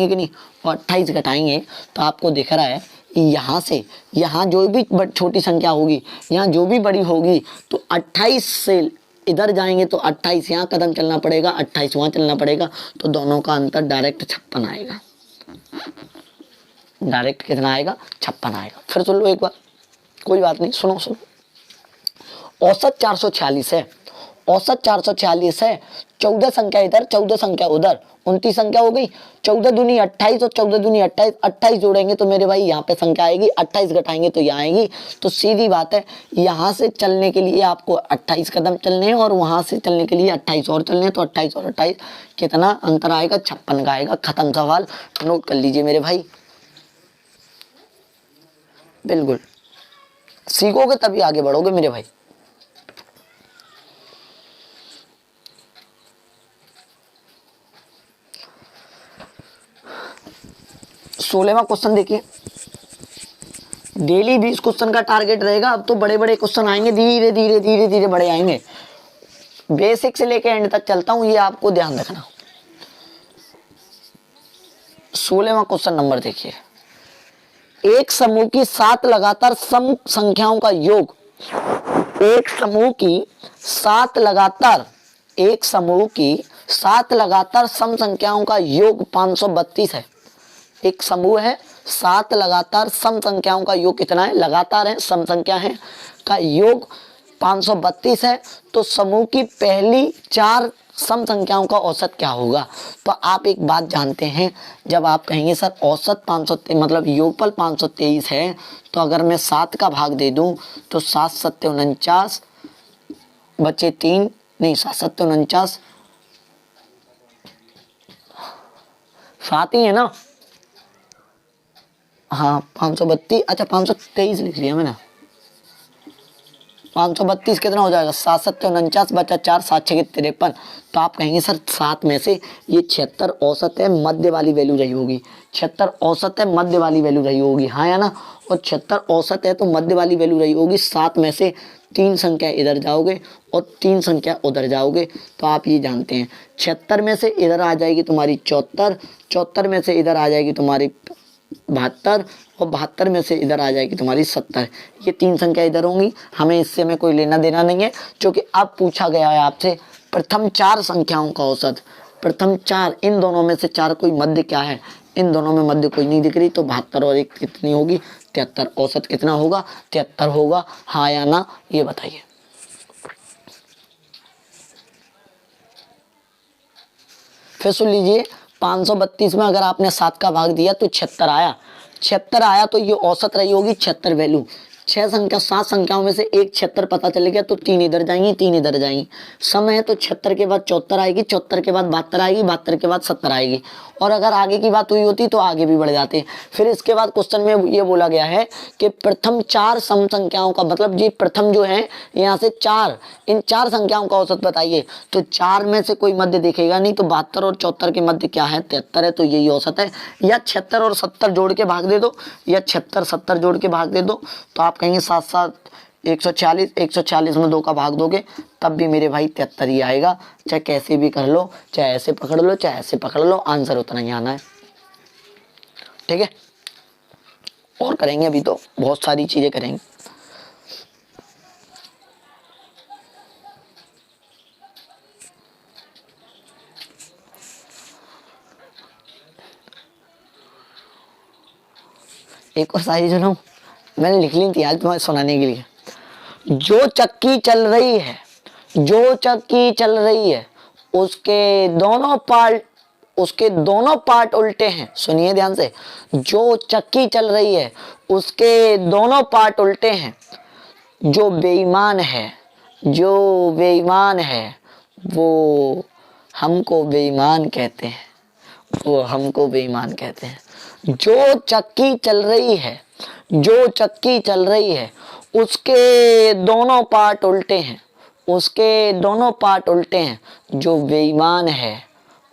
कि नहीं, और 28 घटाएंगे तो आपको दिख रहा है यहाँ से यहाँ जो भी छोटी संख्या होगी, यहाँ जो भी बड़ी होगी, तो 28 से इधर जाएंगे तो 28 यहाँ कदम चलना पड़ेगा, 28 वहाँ चलना पड़ेगा, तो दोनों का अंतर डायरेक्ट 56 आएगा। डायरेक्ट कितना आएगा, 56 आएगा। फिर सुन लो एक बार, कोई बात नहीं, सुनो सुनो। औसत 446 है, औसत 446 है। 14 संख्या इधर, 14 संख्या उधर, 29 संख्या हो गई। 14 दूनी 28 और 14 दूनी 28, 28 जोड़ेंगे तो मेरे भाई यहाँ पे संख्या आएगी, 28 घटाएंगे तो यहाँ आएगी। तो सीधी बात है, यहाँ से चलने के लिए आपको 28 कदम चलने हैं और वहां से चलने के लिए 28 और चलने हैं। तो 28 और 28 कितना अंतर आएगा, 56 का आएगा। खत्म सवाल, नोट कर लीजिए मेरे भाई। बिल्कुल सीखोगे तभी आगे बढ़ोगे मेरे भाई। सोलहवां क्वेश्चन देखिए, डेली 20 क्वेश्चन का टारगेट रहेगा। अब तो बड़े बड़े क्वेश्चन आएंगे, धीरे धीरे धीरे धीरे बड़े आएंगे। बेसिक से लेके एंड तक चलता हूं, ये आपको ध्यान रखना। 16वां क्वेश्चन नंबर देखिए, एक समूह की 7 लगातार सम संख्याओं का योग, एक समूह की 7 लगातार, एक समूह की 7 लगातार सम संख्याओं का योग 532 है। एक समूह है, 7 लगातार सम संख्याओं का योग कितना है, लगातार है, सम संख्या है, का योग 532 है। तो समूह की पहली 4 सम संख्याओं का औसत क्या होगा। तो आप एक बात जानते हैं, जब आप कहेंगे सर औसत 523 मतलब योगफल 523 है, तो अगर मैं 7 का भाग दे दूं तो 7 7 49 बचे 3, नहीं 7 7 49 7 ही है ना। हाँ 532, अच्छा 523 लिख लिया मैंने। 532 कितना हो जाएगा, 7 7 49 बचा 4, 7 6 53। तो आप कहेंगे सर 7 में से ये 76 औसत है, मध्य वाली वैल्यू रही होगी। 76 औसत है, मध्य वाली वैल्यू रही होगी, हाँ या ना। और 76 औसत है तो मध्य वाली वैल्यू रही होगी। 7 में से 3 संख्या इधर जाओगे और 3 संख्या उधर जाओगे, तो आप ये जानते हैं 76 में से इधर आ जाएगी तुम्हारी 74, 74 में से इधर आ जाएगी तुम्हारी 72 और 72 में से इधर आ जाएगी तुम्हारी 70। ये 3 संख्या इधर होंगी। हमें इससे में कोई लेना देना नहीं है, क्योंकि अब पूछा गया है आपसे प्रथम 4 संख्याओं का औसत। प्रथम 4, इन दोनों में से 4 कोई मध्य क्या है, इन दोनों में मध्य कोई नहीं दिख रही। तो 72 और 1 कितनी होगी, 73। औसत कितना होगा, 73 होगा, हाँ या ना, ये बताइए। फिर सुन लीजिए, 532 में अगर आपने 7 का भाग दिया तो 76 आया, 76 आया तो ये औसत रही होगी 76 वैल्यू। 7 संख्याओं में से एक 76 पता चल गया तो 3 इधर जाएंगी, 3 इधर जाएंगी। समय है तो 76 के बाद 74 आएगी, 74 के बाद 72 आएगी, 72 के बाद 70 आएगी। और अगर आगे की बात हुई होती तो आगे भी बढ़ जाते। फिर इसके बाद क्वेश्चन में ये बोला गया है कि प्रथम 4 सम संख्याओं का, मतलब जी प्रथम जो है यहाँ से 4, इन 4 संख्याओं का औसत बताइए। तो 4 में से कोई मध्य दिखेगा नहीं, तो 72 और 74 के मध्य क्या है, 73 है, तो यही औसत है। या 76 और 70 जोड़ के भाग दे दो, या 76 70 जोड़ के भाग दे दो, तो आप कहेंगे 7 7 140, 140 में 2 का भाग दोगे तब भी मेरे भाई 73 ही आएगा। चाहे कैसे भी कर लो, चाहे ऐसे पकड़ लो, चाहे ऐसे पकड़ लो, आंसर उतना ही आना है। ठीक है, और करेंगे, अभी तो बहुत सारी चीजें करेंगे। एक और सारी सुनो, मैंने लिख ली थी आज तुम्हें सुनाने के लिए। जो चक्की चल रही है, जो चक्की चल रही है, उसके दोनों पार्ट उल्टे हैं। सुनिए ध्यान से, जो चक्की चल रही है उसके दोनों पार्ट उल्टे हैं। जो बेईमान है, जो बेईमान है वो हमको बेईमान कहते हैं, वो हमको बेईमान कहते हैं। जो चक्की चल रही है, जो चक्की चल रही है उसके दोनों पार्ट उल्टे हैं, उसके दोनों पार्ट उल्टे हैं। जो बेईमान है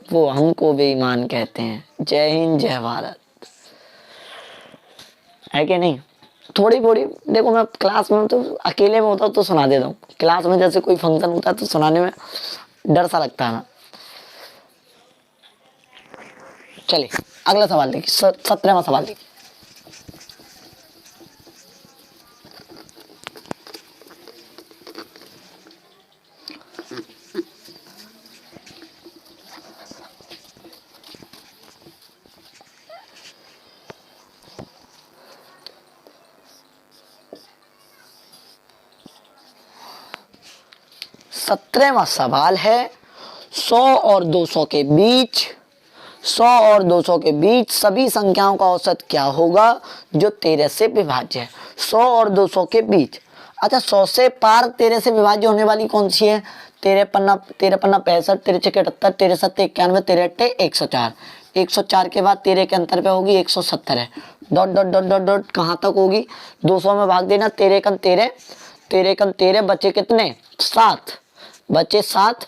वो हमको बेईमान कहते हैं। जय हिंद, जय भारत। है कि नहीं? थोड़ी थोड़ी देखो, मैं क्लास में तो अकेले में होता तो सुना देता हूँ, क्लास में जैसे कोई फंक्शन होता है तो सुनाने में डर सा लगता है ना। चलिए अगला सवाल देखिए, 17वां सवाल देखिए। 17वां सवाल है 100 और 200 के बीच 100 और 200 के बीच सभी संख्याओं का औसत क्या होगा जो 13 से विभाज्य है। 100 और 200 के बीच, अच्छा 100 से पार 13 से विभाज्य होने वाली कौन सी है? 13 पन्ना 65, 13 छक्के 78, 13 सत्ते 91, 13 अट्ठे 104। 104 के बाद 13 के अंतर पे होगी 170 है। Dot dot dot dot dot कहाँ तक होगी? 200 में भाग देना, 13 एकम 13, 13 एकम 13, बचे कितने? 7, बचे 7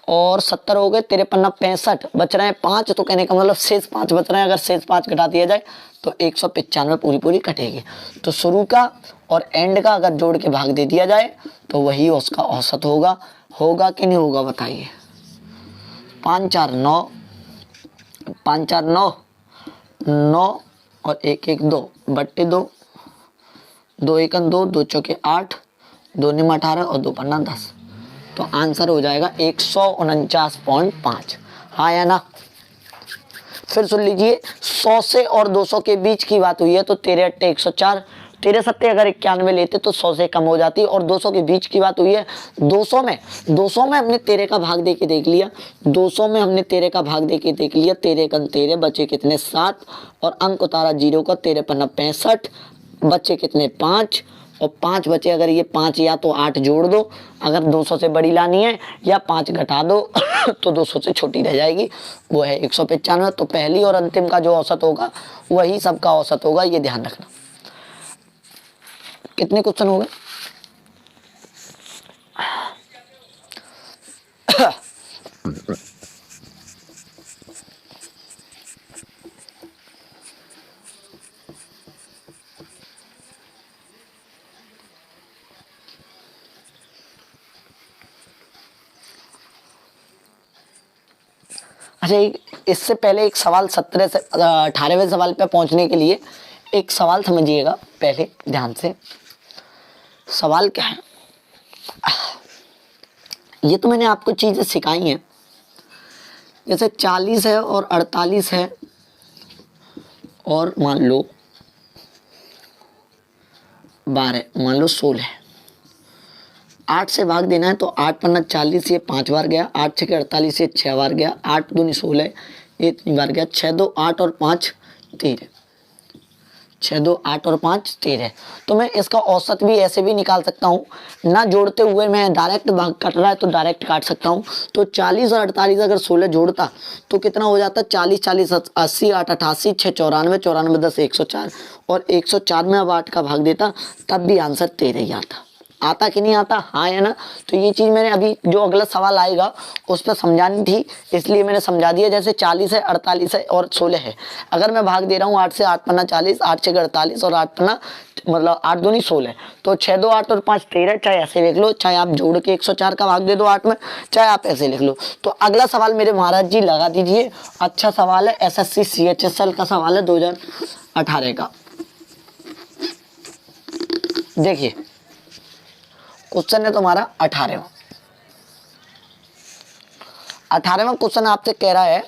और 70 हो गए, 13 पन्ना 65, बच रहे हैं 5, तो कहने का मतलब शेष 5 बच रहे हैं। अगर शेष 5 घटा दिया जाए तो 195 पूरी पूरी कटेगी। तो शुरू का और एंड का अगर जोड़ के भाग दे दिया जाए तो वही उसका औसत होगा। होगा कि नहीं होगा बताइए? 5 4 9, 5 4 9, 9 और 1 1 2 बट्टे 2, 2 1 2, 2 चौके 8, 2 निम 18 और 2 पन्ना 10। तो आंसर हो जाएगा 149.5। हाँ या ना? फिर सुन लीजिए, 100 से और 200 के बीच की बात हुई है तो 13 अट्ठे 104, 13 सत्ते अगर 91 लेते तो 100 से कम हो जाती, और 200 के बीच की बात हुई है। 200 में हमने 13 का भाग दे के देख लिया, 200 में हमने 13 का भाग दे के देख लिया। 13 कन 13, बचे कितने? 7, और अंक उतारा 0 का, 13 पन्ना 65, बचे कितने? 5, और 5 बचे। अगर ये 5 या तो 8 जोड़ दो अगर 200 से बड़ी लानी है, या 5 घटा दो तो 200 से छोटी रह जाएगी, वो है 195। तो पहली और अंतिम का जो औसत होगा वही सबका औसत होगा, ये ध्यान रखना। कितने क्वेश्चन हो गए? अच्छा, इससे पहले एक सवाल 17 से 18वें सवाल पे पहुंचने के लिए एक सवाल समझिएगा पहले ध्यान से। सवाल क्या है? ये तो मैंने आपको चीज़ें सिखाई हैं, जैसे 40 है और 48 है और मान लो 12, मान लो 16 है। 8 से भाग देना है तो 8 पन्ना 40, ये 5 बार गया, 8 छक्के 48, ये 6 बार गया, 8 दूनी 16, ये 3 बार गया, 6 2 8 और 5 13, 6 2 8 और 5 13। तो मैं इसका औसत भी ऐसे भी निकाल सकता हूँ, ना जोड़ते हुए मैं डायरेक्ट भाग कट रहा है तो डायरेक्ट काट सकता हूँ। तो 40 और 48 अगर 16 जोड़ता तो कितना हो जाता? 40 40 80, 8 88, 6 94, 94 10 104, और 104 में अब 8 का भाग देता तब भी आंसर 13 ही आता। आता कि नहीं आता? हाँ या ना? तो ये चीज़ मैंने अभी जो अगला सवाल आएगा उस पर समझानी थी, इसलिए मैंने समझा दिया। जैसे 40 है, 48 है और 16 है, अगर मैं भाग दे रहा हूँ 8 से, 8 पन्ना 40, 8 छः 48 और 8 पन्ना मतलब 8 दूनी 16, तो 6 2 8 और 5 13। चाहे ऐसे लिख लो, चाहे आप जोड़ के 104 का भाग दे दो 8 में, चाहे आप ऐसे लिख लो। तो अगला सवाल मेरे महाराज जी लगा दीजिए, अच्छा सवाल है, SSC CHSL का सवाल है 2018 का। देखिए क्वेश्चन है तुम्हारा 18वां क्वेश्चन आपसे कह रहा है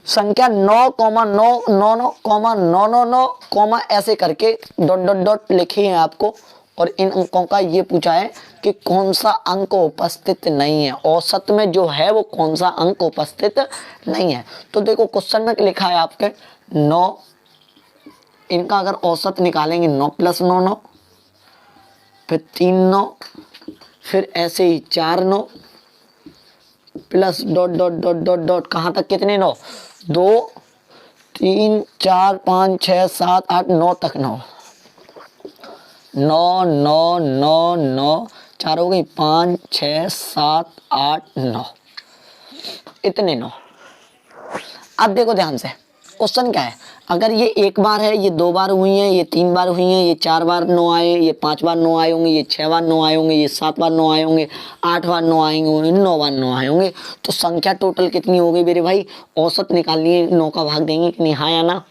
संख्या 9,9,9,9,9,9 ऐसे करके डॉट डॉट डॉट लिखी है आपको, और इन अंकों का ये पूछा है कि कौन सा अंक उपस्थित नहीं है, औसत में जो है वो कौन सा अंक उपस्थित नहीं है। तो देखो क्वेश्चन में लिखा है आपके 9, इनका अगर औसत निकालेंगे 9 + 9 9, फिर 3 9, फिर ऐसे ही 4 9 plus dot dot dot dot dot कहाँ तक? कितने 9? 2 3 4 5 6 7 8 9 तक 9 9 9 9 9 4 हो गई, 5 6 7 8 9, इतने 9। अब देखो ध्यान से क्वेश्चन क्या है, अगर ये एक बार है, ये 2 बार हुई है, ये 3 बार हुई है, ये 4 बार 9 आए, ये 5 बार 9 आए होंगे, ये 6 बार 9 आए होंगे, ये 7 बार 9 आए होंगे, 8 बार 9 आएंगे, 9 बार 9 आए होंगे, तो संख्या टोटल कितनी हो गई मेरे भाई? औसत निकालनी है, 9 का भाग देंगे कि नहीं? हाँ या ना?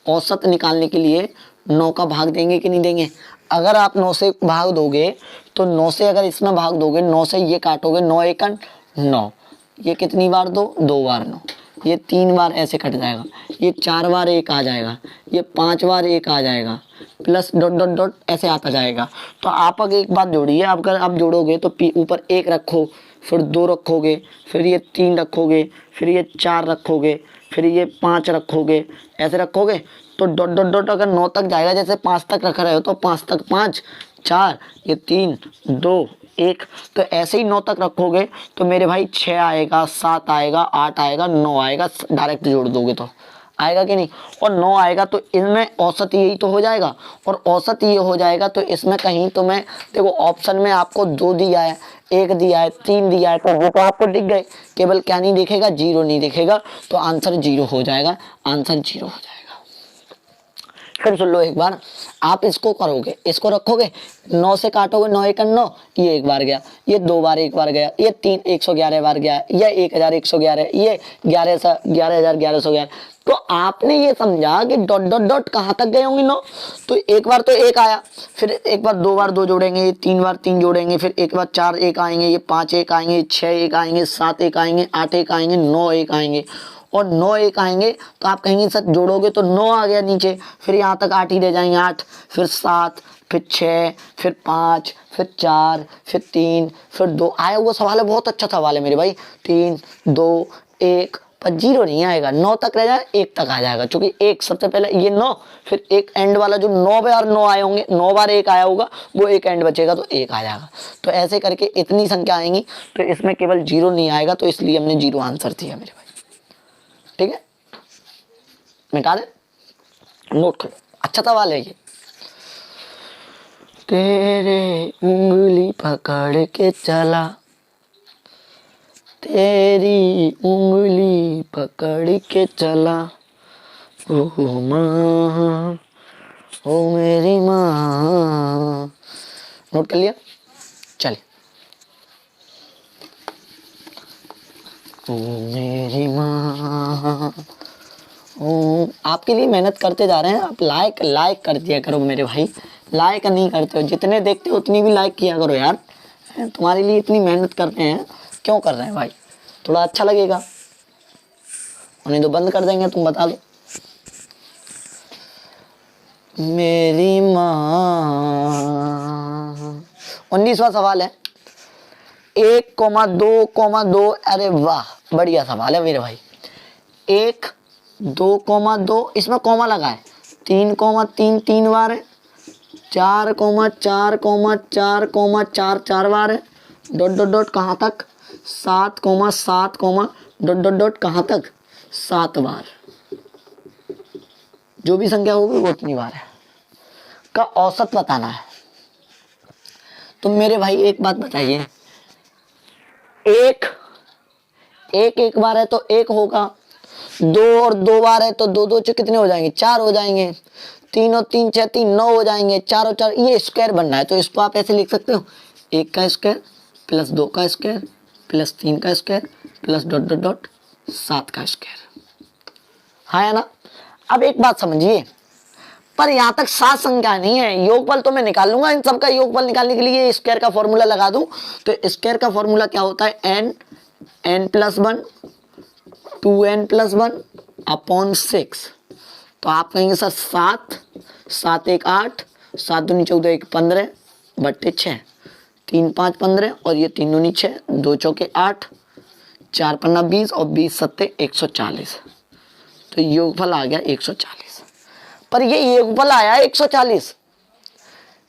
औसत निकालने के लिए 9 का भाग देंगे कि नहीं देंगे? अगर आप 9 से भाग दोगे तो 9 से अगर इसमें भाग दोगे, 9 से ये काटोगे, 9 एकन 9, ये कितनी बार? 2 बार 9, ये 3 बार ऐसे कट जाएगा, ये 4 बार 1 आ जाएगा, ये 5 बार 1 आ जाएगा, प्लस डॉट डॉट डॉट ऐसे आता जाएगा। तो आप अगर एक बात जोड़िए, अगर आप जोड़ोगे तो ऊपर 1 रखो, फिर 2 रखोगे, फिर ये 3 रखोगे, फिर ये 4 रखोगे, फिर ये 5 रखोगे, ऐसे रखोगे तो डॉट डॉट डॉट अगर 9 तक जाएगा, जैसे 5 तक रख रहे हो तो 5 तक 5 4, ये 3 2 1, तो ऐसे ही 9 तक रखोगे तो मेरे भाई 6 आएगा, 7 आएगा, 8 आएगा, 9 आएगा, डायरेक्ट जोड़ दोगे तो आएगा कि नहीं। और 9 आएगा तो इनमें औसत यही तो हो जाएगा, और औसत ये हो जाएगा तो इसमें कहीं तो मैं देखो ऑप्शन में आपको 2 दिया है, 1 दिया है, 3 दिया है, तो वो तो आपको दिख गए, केवल क्या नहीं दिखेगा, 0 नहीं दिखेगा, तो आंसर 0 हो जाएगा, आंसर 0 हो जाएगा। फिर सुन लो एक बार, आप इसको करोगे, इसको रखोगे, 9 से काटोगे, 9 1 9, ये 1 बार गया, ये 2 बार 1 बार गया, ये 111 बार गया, ये 1111, ये 11,1111। तो आपने ये समझा कि डॉट डॉट डॉट कहाँ तक गए होंगे 9, तो एक बार तो 1 आया, फिर एक बार 2 बार 2 जोड़ेंगे, 3 बार 3 जोड़ेंगे, फिर एक बार 4 1 आएंगे, ये 5 1 आएंगे, 6 1 आएंगे, 7 1 आएंगे, 8 1 आएंगे, 9 1 आएंगे, और 9 1 आएंगे तो आप कहेंगे सर जोड़ोगे तो 9 आ गया नीचे, फिर यहाँ तक 8 ही रह जाएंगे, 8 फिर 7 फिर 6 फिर 5 फिर 4 फिर 3 फिर 2। आया हुआ सवाल है, बहुत अच्छा सवाल है मेरे भाई। 3 2 1 पर 0 नहीं आएगा, 9 तक रह जाए, 1 तक आ जाएगा, क्योंकि 1 सबसे पहले ये 9, फिर एक एंड वाला जो 9 बार 9 आए होंगे, 9 बार 1 आया होगा, वो एक एंड बचेगा तो 1 आ जाएगा। तो ऐसे करके इतनी संख्या आएंगी, तो इसमें केवल 0 नहीं आएगा, तो इसलिए हमने 0 आंसर दिया मेरे भाई। ठीक है, मिटा दे, नोट करो, अच्छा सवाल है ये। तेरे उंगली पकड़ के चला, तेरी उंगली पकड़ के चला, ओ माँ ओ मेरी माँ। नोट कर लिया, चलिए। ओ मेरी माँ, आपके लिए मेहनत करते जा रहे हैं, आप लाइक कर दिया करो मेरे भाई, लाइक नहीं करते हो, जितने देखते हो उतनी भी लाइक किया करो यार, तुम्हारे लिए इतनी मेहनत करते हैं, क्यों कर रहे हैं भाई, थोड़ा अच्छा लगेगा, नहीं तो बंद कर देंगे, तुम बता दो। मेरी माँ, 19वां सवाल है, 1,2,2, अरे वाह बढ़िया सवाल है मेरे भाई। 1 2,2, इसमें कॉमा लगा है, 3,3 3 बार है, 4,4,4,4 4 बार है, डॉट डॉट डॉट कहाँ तक, 7,7, डॉट डॉट डॉट कहाँ तक, 7 बार, जो भी संख्या होगी वो उतनी बार है, का औसत बताना है। तो मेरे भाई एक बात बताइए, एक बार है तो 1 होगा, 2 और 2 बार है तो 2 2 से कितने हो जाएंगे, 4 हो जाएंगे, 3 और 3 6 3 9 हो जाएंगे, 4 और 4, ये स्क्वायर बनना है तो इसको आप ऐसे लिख सकते हो, 1 का स्क्वायर प्लस 2 का स्क्वायर प्लस 3 का square plus dot dot dot 7 का स्क्वायर, हाँ है ना। अब एक बात समझिए, पर यहाँ तक 7 संख्या नहीं है, योगफल तो मैं निकाल लूंगा, इन सबका योगफल निकालने के लिए स्क्वायर का फॉर्मूला लगा दूं, तो स्क्वायर का फॉर्मूला क्या होता है, n plus 1 2n plus 1 upon 6। तो आप कहेंगे सर 7 7 1 8, 7 दूनी 14 1 15 बट्टे 6, 3 5 15 और ये 3 दूनी 6, 2 चौके 8, 4 पन्ना 20 और 20 सत्ते 140, तो योगफल आ गया 140। पर ये योगफल आया 140,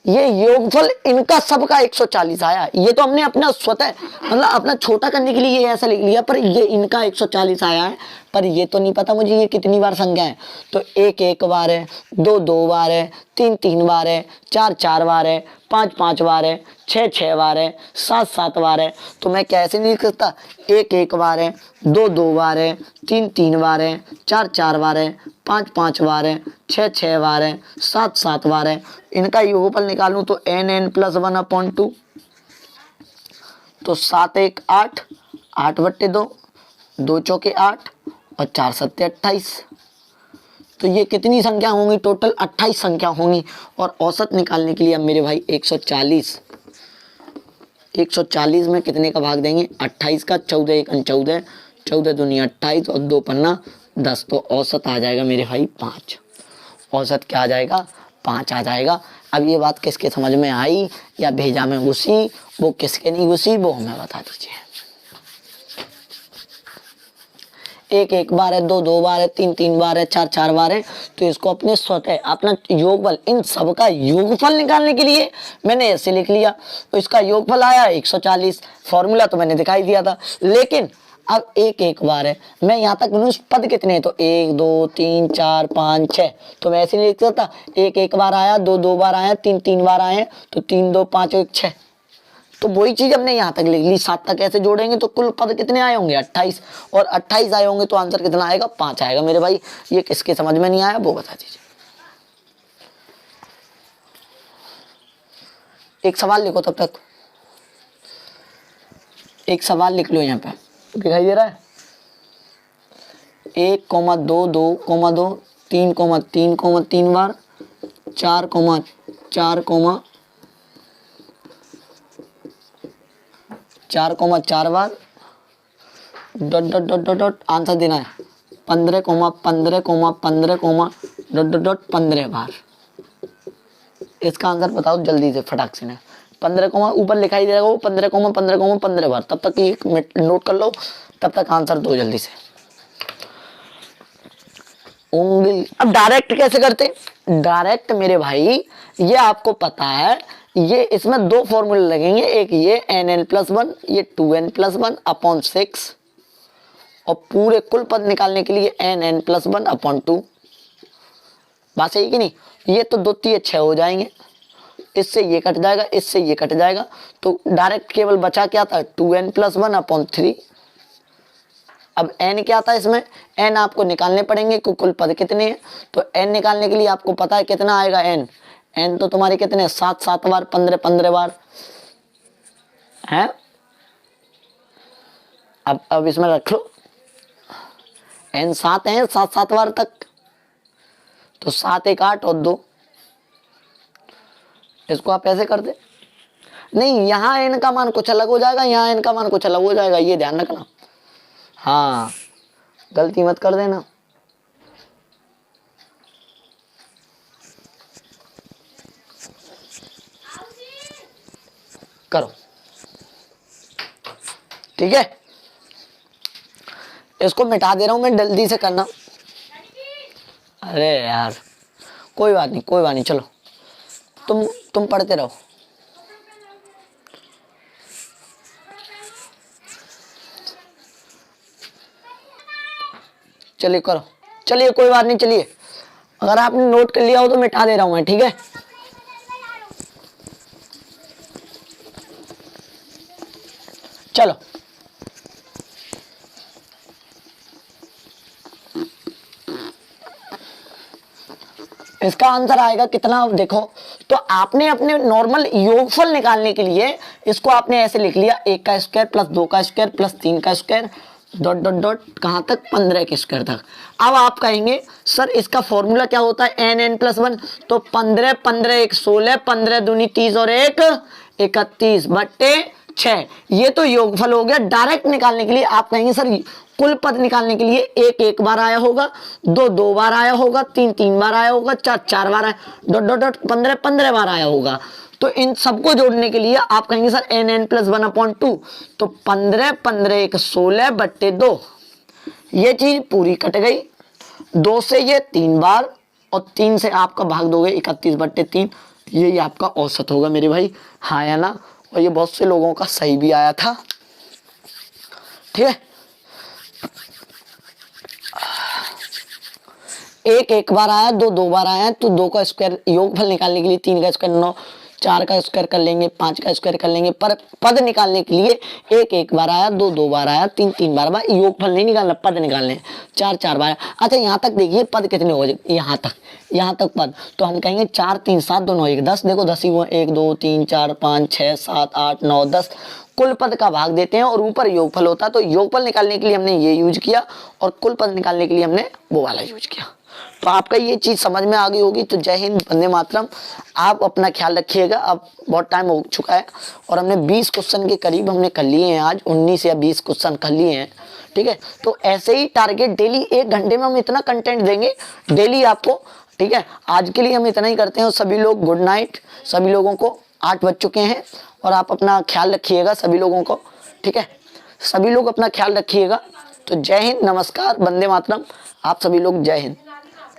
ये योगफल इनका सबका 140 आया, ये तो हमने अपना स्वतः मतलब अपना छोटा करने के लिए ये ऐसा लिख लिया, पर ये इनका 140 आया है, पर ये तो नहीं पता मुझे ये कितनी बार संख्या है। तो 1 1 बार है, 2 2 बार है, 3 3 बार है, 4 4 बार है, 5 5 बार है, 6 6 बार है, 7 7 बार है। तो मैं कैसे नहीं लिख सकता, 1 1 बार है, 2 2 बार है, 3 3 बार है, 4 4 बार है, 5 5 बार है, 6 6 बार है, 7 7 बार है। इनका योगफल निकालूं तो n प्लस 1 अपॉन 2, तो 7 1 8, 8 बट्टे 2, 2 चौके 8 और 4 सत्ते 28। तो ये कितनी संख्या होंगी, टोटल 28 संख्या होंगी। और औसत निकालने के लिए अब मेरे भाई 140 में कितने का भाग देंगे, 28 का, 14 1 14, 14 दूनी 28 और 2 पन्ना 10, तो औसत आ जाएगा मेरे भाई 5। औसत क्या आ जाएगा? 5 आ जाएगा। अब ये बात किसके समझ में आई या भेजा में घुसी, वो किसके नहीं घुसी, वो हमें बता दीजिए। 1 1 बार है, 2 2 बार है, 3 3 बार है, 4 4 बार है, तो इसको अपने स्वतः अपना योगफल, इन सब का योगफल निकालने के लिए मैंने ऐसे लिख लिया, तो इसका योगफल आया 140। फॉर्मूला तो मैंने दिखाई दिया था, लेकिन अब 1 1 बार है, मैं यहाँ तक बनूँ पद कितने हैं, तो 1 2 3 4 5 6, तो मैं ऐसे नहीं लिख सकता 1 1 बार आया, 2 2 बार आया, 3 3 बार आए, तो 3 2 5 1 6, तो वही चीज हमने यहाँ तक लिख ली। 7 तक ऐसे जोड़ेंगे तो कुल पद कितने आए होंगे? 28, और 28 आए होंगे तो आंसर कितना आएगा? 5 आएगा मेरे भाई। ये किसके समझ में नहीं आया वो बता दीजिए। एक सवाल लिखो तब तक, एक सवाल लिख लो यहाँ पे, दिखाई दे रहा है? 1 2 2 2 3 3 3 बार, 4 4 4 बार, dot dot dot dot dot answer देना है 15 15 15 डॉट डॉट डॉट 15 बार। इसका आंसर बताओ जल्दी से, फटाक से ना। 15 ऊपर लिखा ही देगा वो 15 15 15 बार। तब तक एक नोट कर लो, तब तक आंसर दो जल्दी से। उंगली, अब डायरेक्ट कैसे करते? डायरेक्ट मेरे भाई ये आपको पता है, ये इसमें 2 फॉर्मूले लगेंगे, एक ये n+1, ये 2n+1 अपॉन 6, और पूरे कुल पद निकालने के लिए n+1 अपॉन 2। बात सही कि नहीं? ये तो 2 3 6 हो जाएंगे, इससे ये कट जाएगा, इससे ये कट जाएगा, तो डायरेक्ट केवल बचा क्या था? 2n+1 upon 3। अब n क्या था इसमें? n आपको निकालने पड़ेंगे कि कुल पद कितने हैं, तो n निकालने के लिए आपको पता है कितना आएगा n। n तो तुम्हारी कितने? 7 7 बार, 15 15 बार है। अब इसमें रख लो, n 7 है, 7 7 बार तक, तो 7 1 8 और 2। इसको आप ऐसे कर दे, नहीं यहाँ n का मान कुछ अलग हो जाएगा, यहाँ n का मान कुछ अलग हो जाएगा, ये ध्यान रखना। हाँ, गलती मत कर देना। करो, ठीक है? इसको मिटा दे रहा हूं मैं, जल्दी से करना। अरे यार कोई बात नहीं, कोई बात नहीं, चलो तुम पढ़ते रहो। चलिए करो, चलिए कोई बात नहीं, चलिए। अगर आपने नोट कर लिया हो तो मिटा दे रहा हूं मैं, ठीक है? चलो, इसका आंसर आएगा कितना? देखो, तो आपने अपने नॉर्मल योगफल निकालने के लिए इसको आपने ऐसे लिख लिया, 1 का स्क्वायर प्लस 2 का स्क्वायर प्लस 3 का स्क्वायर डॉट डॉट डॉट कहां तक? 15 के स्क्वायर तक। अब आप कहेंगे सर इसका फॉर्मूला क्या होता है? n+1, तो 15 15 1 16, 15 दूनी 30 और 1 31 बट्टे 6। ये तो योगफल हो गया। डायरेक्ट निकालने के लिए आप कहेंगे सर कुल पद निकालने के लिए 1 1 बार आया होगा, 2 2 बार आया होगा, 3 3 बार आया होगा, 4 4 बार आया, डॉट डॉट डॉट 15 15 बार आया होगा। तो इन सबको जोड़ने के लिए आप कहेंगे सर n+1 अपॉन 2, तो 15 15 1 16 बट्टे 2। ये चीज पूरी कट गई। 2 से ये 3 बार, और 3 से आपका भाग दोगे 31 बट्टे 3। यही आपका औसत होगा मेरे भाई, हाँ या ना? और ये बहुत से लोगों का सही भी आया था, ठीक है? 1 1 बार आया, 2 2 बार आया, तो 2 का स्क्वायर योगफल निकालने के लिए 3 का स्क्वायर 9, 4 का स्क्वायर कर लेंगे, 5 का स्क्वायर कर लेंगे। पर पद निकालने के लिए 1 1 बार आया, 2 2 बार आया, 3 3 बार योगफल नहीं निकालना, पद निकालने। 4 4 बार। अच्छा यहाँ तक देखिए पद कितने हो गए, यहाँ तक पद, तो हम कहेंगे 4 3 7 2 9 1 10। देखो 10 ही हुआ, 1 2 3 4 5 6 7 8 9 10। कुल पद का भाग देते हैं और ऊपर योगफल होता है, तो योगफल निकालने के लिए हमने ये यूज किया और कुल पद निकालने के लिए हमने वो वाला यूज किया। तो आपका ये चीज समझ में आ गई होगी। तो जय हिंद, वंदे मातरम। आप अपना ख्याल रखिएगा। अब बहुत टाइम हो चुका है और हमने 20 क्वेश्चन के करीब हमने कर लिए हैं आज, 19 या 20 क्वेश्चन कर लिए हैं, ठीक है। तो ऐसे ही टारगेट डेली 1 घंटे में हम इतना कंटेंट देंगे डेली आपको, ठीक है। आज के लिए हम इतना ही करते हैं और सभी लोग गुड नाइट। सभी लोगों को 8 बज चुके हैं और आप अपना ख्याल रखिएगा सभी लोगों को, ठीक है। सभी लोग अपना ख्याल रखिएगा। तो जय हिंद, नमस्कार, वंदे मातरम। आप सभी लोग जय हिंद।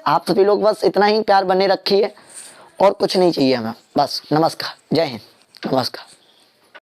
आप सभी लोग बस इतना ही प्यार बने रखिए और कुछ नहीं चाहिए हमें, बस नमस्कार, जय हिंद, नमस्कार।